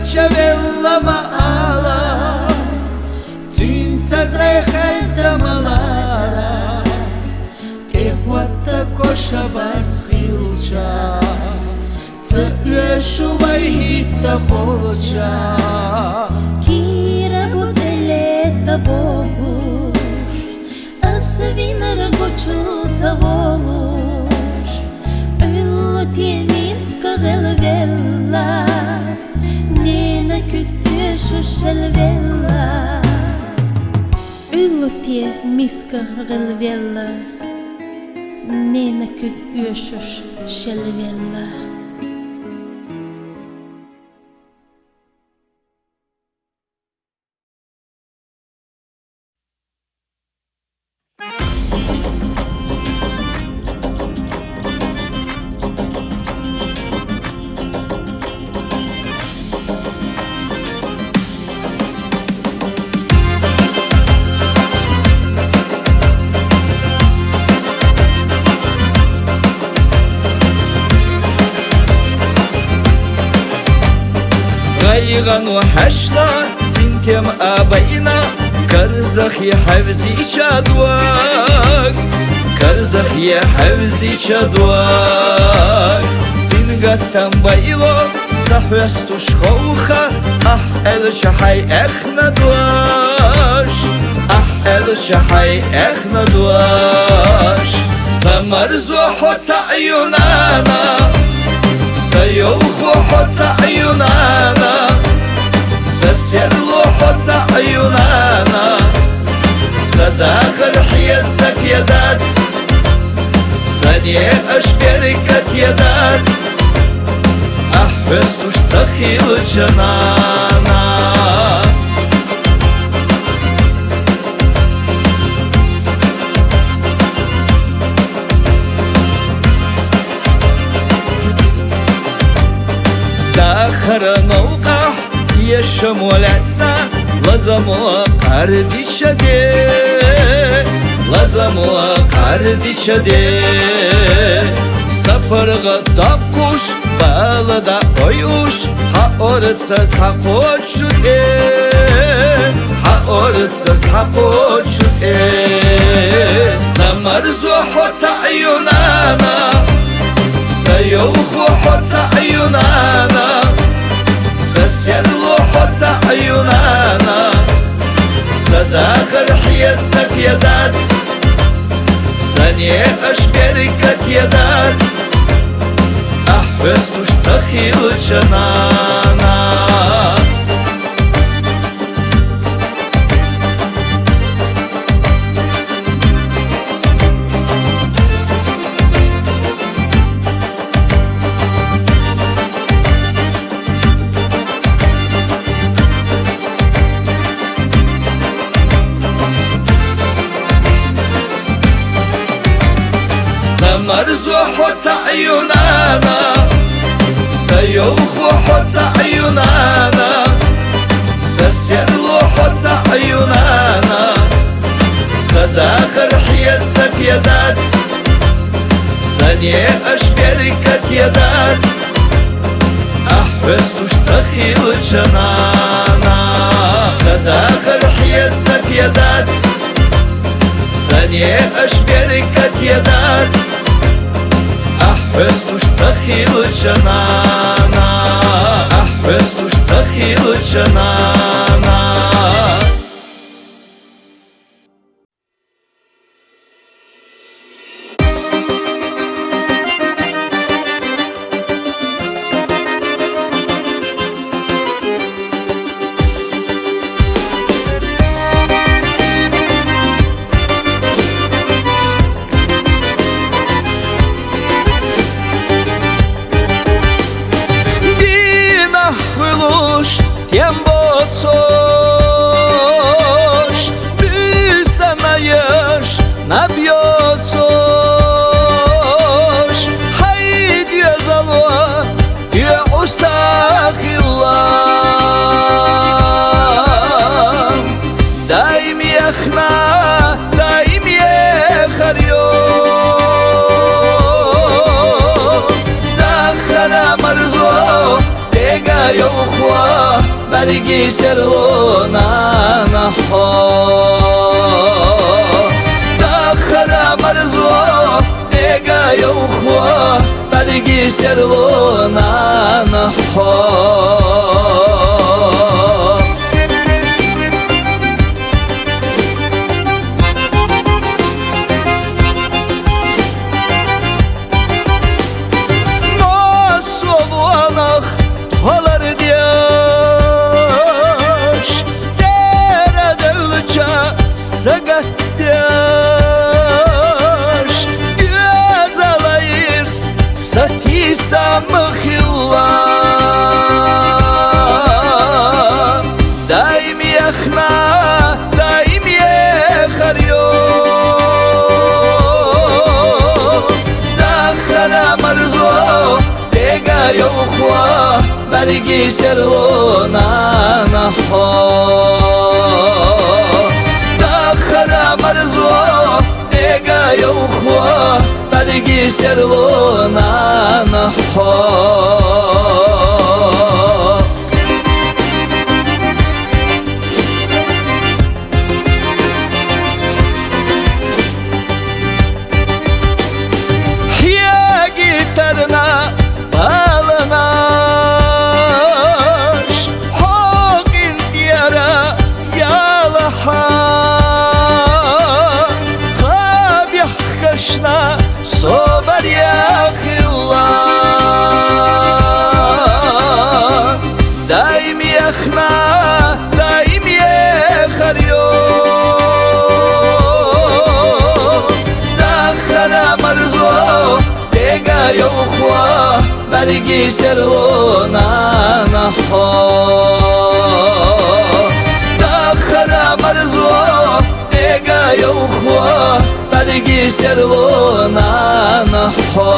Велчавелла маала Цинца зайхайда малара Техуатта коша барс хилча Цеуэшу вайхитта холча Кира буцелета богуш Асвинар гучуца волуш Элла темиска гелвелла Нена күккүшу шелвелла Yllutie miska relvella Nena күккүшу шелвелла Гайган وحشنا سنتم أبينا كرزخ يا حفزي شادواك كرزخ يا حفزي شادواك سنقتم بايلو صحوستوش خوخة الشحي اخنا دواش الشحي اخنا دواش سمرزو حوت عيونانا سيوخو حوت عيونانا سسيرلو حوت عيونانا سداخل حيسك يدات سني اشبركت يدات احبستوش تخيل جنانا داخر نوقع يشمولتنا لازمو قردي شدي لازمو قردي شدي سفرغ تبكوش بالدا oyuş ha ortsa sakoçu ha ortsa sakoçu Samar zuhota ayunana Sayuhuhoca ayunana Засерлухоца ayunana Sadakar hiyesak yadat Sanye ashberikat yadat Ahvestush tsakhilu chanana Марзухоца ayunana Sayuhuhoca ayunana Засерлухоца ayunana Sadakar hiyesak yadat Sanye ashberikat yadat Ahvestush tsakhilu chanana Sadakar hiyesak yadat Sanye ashberikat yadat Ahvestush tsakhilu chanana Ahvestush tsakhilu chanana Тем боцош, бисанаеш, набьёцош. Хайд язалва, я усахила. Дай мне хна, дай мне харьё. Дахара марзо, бега юхва. Береги серлона на хо Дахара марзо Бега юхва Береги серлона на хо Сагаттяш Göz alayırs Satisa mıhilla Daim yakhna Daim yakharyo Dakhara marzo Bega yukhwa Bergi serlona naho Марзо, бега юхва, береги серлона на хо. Я гитарна баланаш, хогин тиара ялаха. Собор яхила Дай мне хна, дай мне харьё Дахара марзо, бега юхва Береги серлона на хо Дахара марзо, бега юхва Береги серлона на хо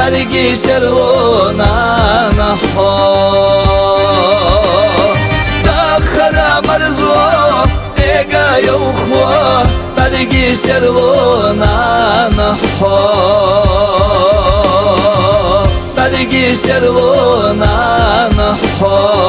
تلقي سرلونا نحو داخر مرزو بيقا يوخو تلقي سرلونا نحو تلقي سرلونا نحو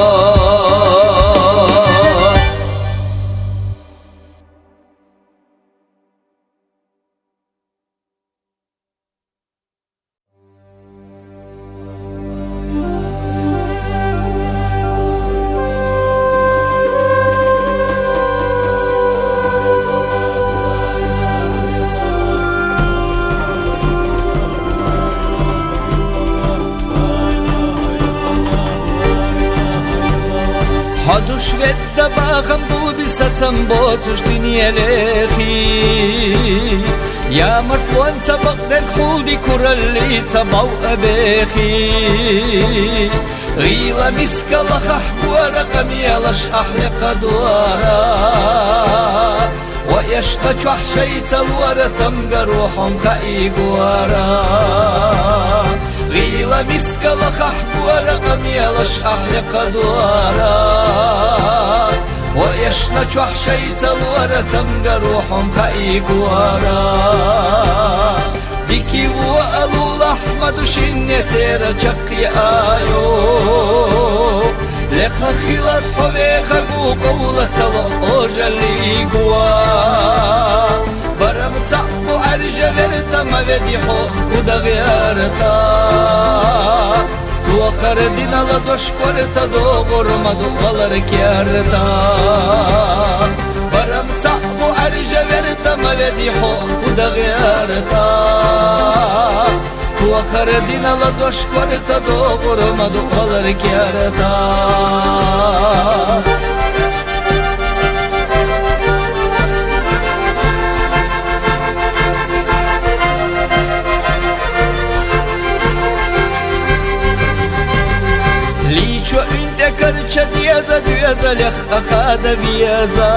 Haduş vedda bağım bu bir satım botuş dünyelehi Ya martlon tabak der khuldi kuralli tabaw abehi غيلا مسك الله حبوار قميل أحلق دوارا ويشتج وحشيت الورا تمقى روحهم خايقوارا غيلا مسك الله حبوار قميل أحلق دوارا ويشتج وحشيت الورا تمقى روحهم خايقوارا ديكي وقالوا الأحمد وشنتير جقي آيو لك خلال حبيخ قولة الأوجة اللي قوا برم تعبو أرجى ورتا ما بديحو ودغيرتا تو خردنا لدوشكورتا دو غرمدو غلركيرتا برم تعبو أرجى ورتا ما بديحو ودغيرتا وخردنا لدوشكورتا دو غرمدو غلركيرتا Licho ünde karça diyeza diyeza lech akhada viyeza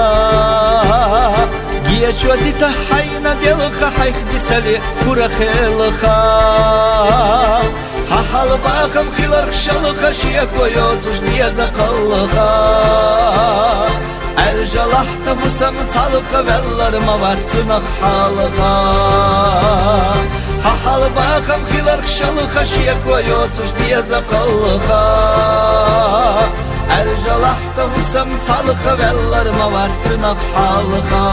Giyecho dita hayna delkha hayh disali kura khelkha Hahal bakham khilar shalkha shiya koyotush diyeza qalkha Erjalahta husam talkha vellar mavatna khalkha Hahal bakham khilar shalkha shiya koyotush diyeza qalkha Erjalahta husam talkha vellar mavatna khalkha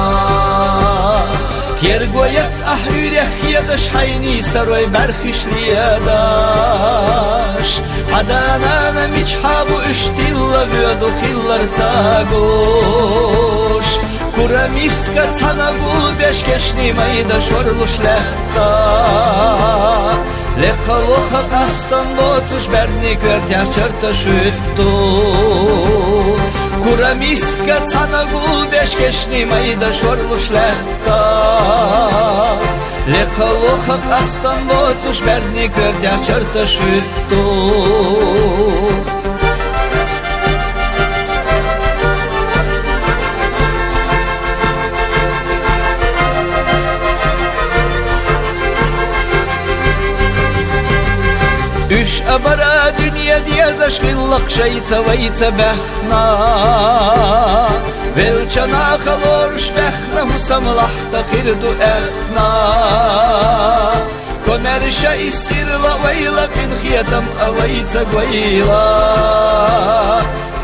Tiergoyat ahriyah yadash hayni saroy barkhish liyadash Hadanana michhabu ushtilla vyodu khillar tagosh Kuramiska tanagul beshkeshni mayda shorlush lehta Lekaloha kastan botush berni kvertya charta shuttu Kuramiska tanagul beshkeshni mayda shorlush lehta Lekaloha kastan botush berni kvertya charta shuttu Üç abara dünya diye zaşkıllık şeyta veyta behna Velçana kalorş behna husamlahta khirdu ehna Komerşa isirla veyla kin khiyatam aveyta gweyla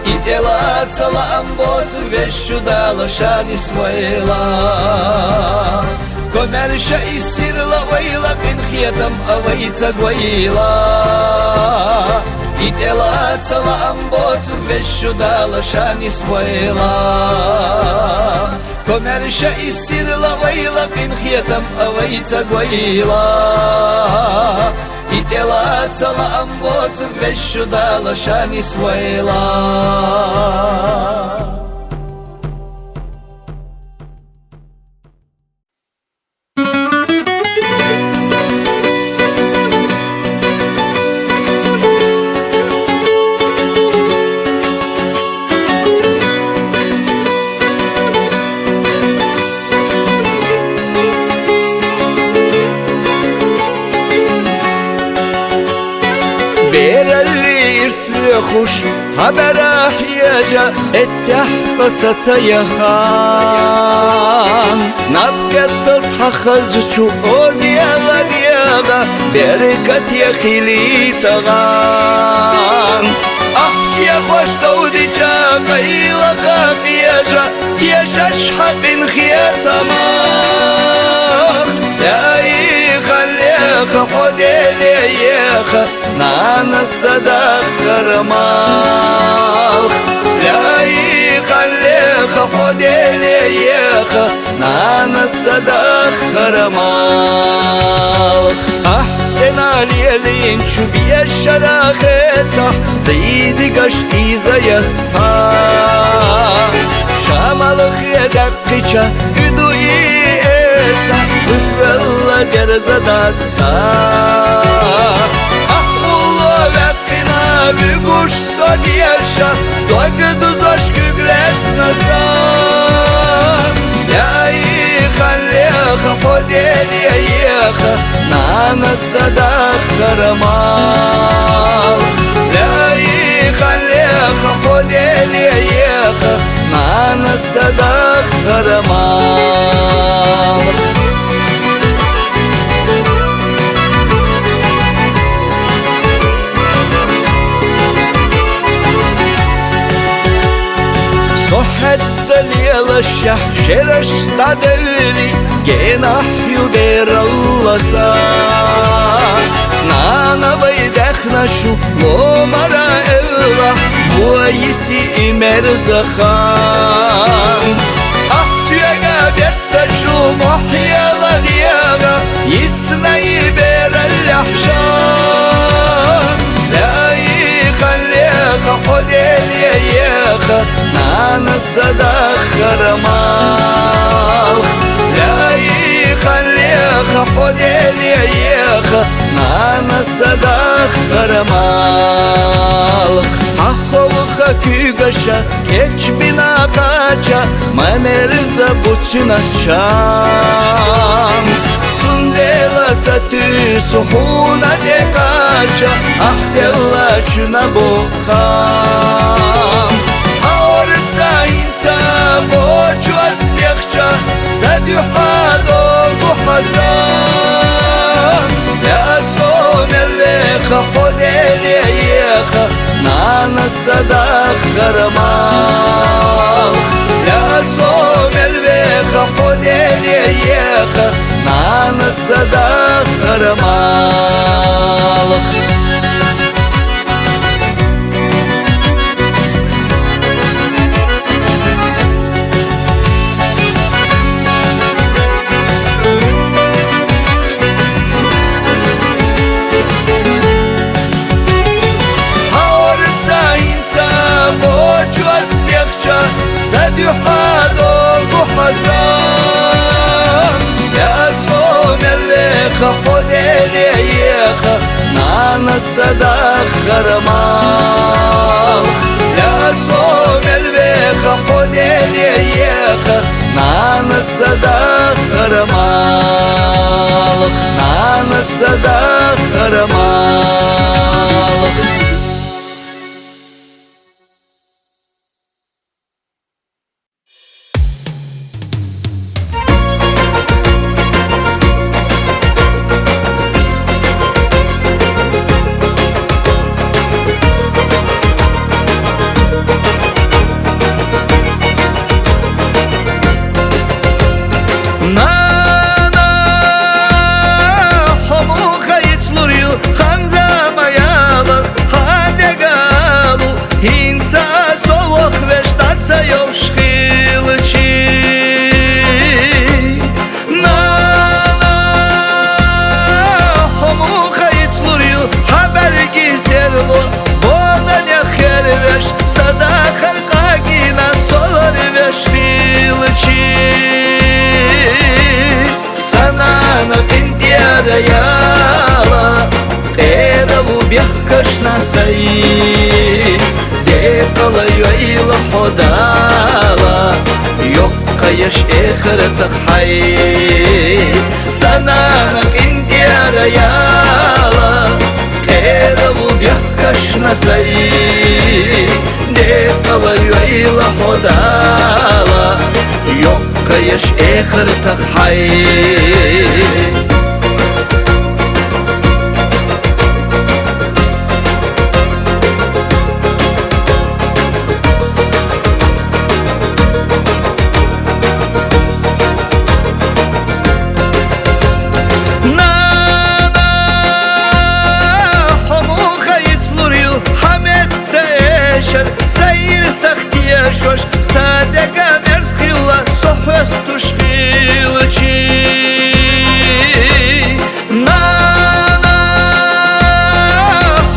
İdela tsala ambozu veşu dala şani sveyla Komerşa isirla veyla kin khiyatam aveyta gweyla İdela tsala ambozu veşu dala şani sveyla Komerşa isirla veyla kin khiyatam aveyta gweyla İdela tsala ambozu veşu dala şani sveyla يسلخوش حبرا حياجا اتحت قصة يخان نبقى تصحى خزجو اوزياغا دياغا بركة يخيلي تغان أحجي خوش دودي جا قيلة خاقياجا يشاش حقن خياتماخ لاي خليخ حديلي يخ نانا الصداخر مالخ لاي خليخ حديلي يخ نانا الصداخر مالخ أحسن عليلين شو بيشرا خيصح زيدي قشتي زي الصاح شامالخ يدقيشا يدو إيسا والله جرزدات أحولو وقنا بيقوش صد يشا دوغدو زوش كوغلتس نسا ياي خليخ حديلي يخ نانا الصداخر مالخ لاي خليخ حديلي يخ نانا الصداخر مالخ صحت دليل الشح شرش تدولي جناح يدير اللسا نانا بيدخنا شو ومرا إلا ويسي مرزخان أحسيغا بيتا شو محيالا دياغا يسناي بير الأحشان لاي خليخ حديلي يخ نانا الصداخر مالخ لاي خليخ حديلي يخ نانا الصداخر مالخ أخوخا كيغشا كيش بنا قاچا ممرزا بوچنا چام Sundela satü suhuna de kaça ahdella çuna bokam Aorca inca boçu aslekça Zadüha dolgu hasan Ya somer veha hodele yeha Nana sadakhar malch Ya somer veha hodele yeha نانا الصداخر مالخ Haorca inca boçu aslekça Zadüha dolgu hasan Ya somer veha hodele yeha Nana sadakhar malch Ya somer veha hodele yeha Nana sadakhar malch Nana sadakhar malch Nana homu kayıtluruyor Hamza mayalar Hadegalu Hinca soğuk ve ştatsa yovşkılçı Nana homu kayıtluruyor Haber gizerlo Bodan yakher veş Sadakar kagina solar veş kılçı Sanana pintiyara yala Era bu bihkaş nasay Dekala yoyla hodala Yok kayaş ekhretak hay Sanana pintiyara yala Era bu bihkaş نسي دي قليل خدالا يوكا يش اخر تخحي سير سختية شوش صادقة مرز خيلة صحوس تشخيلتي نانا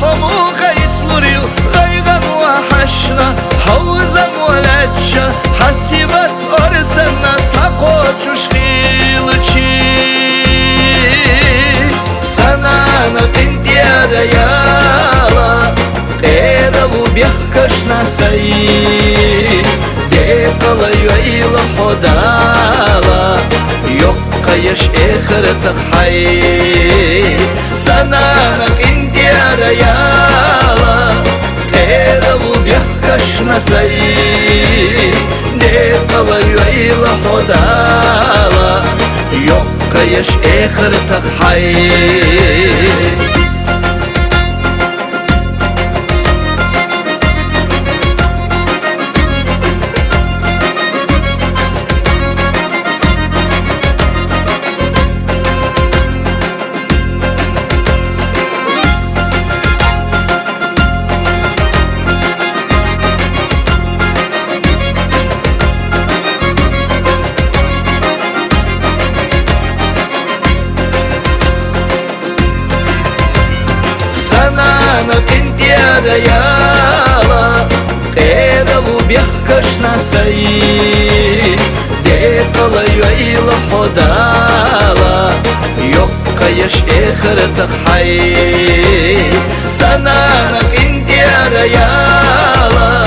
حموخة يتلوريو غيغم وحشنا حوزم ولاتشا حسيبت أرزنا ساقو تشخيلتي سنانا بنتي ريالا بيحكش نسي دي قليل خدالا يوكا يش اخر تخحي سنانك انتي يا ريالا قيربو بيحكش نسي دي قليل خدالا يوكا يش اخر تخحي انت يا ريالا قيربو بيحكش نسي دي قليل خدالا يوكا يش اخر تخحي سنانك انت يا ريالا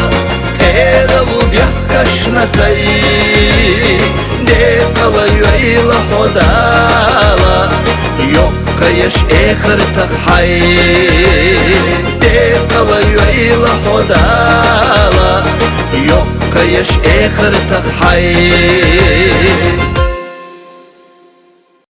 قيربو بيحكش نسي دي قليل خدالا يوكا يش اخر تخحي دي قليل خدالا يوكا يش اخر تخحي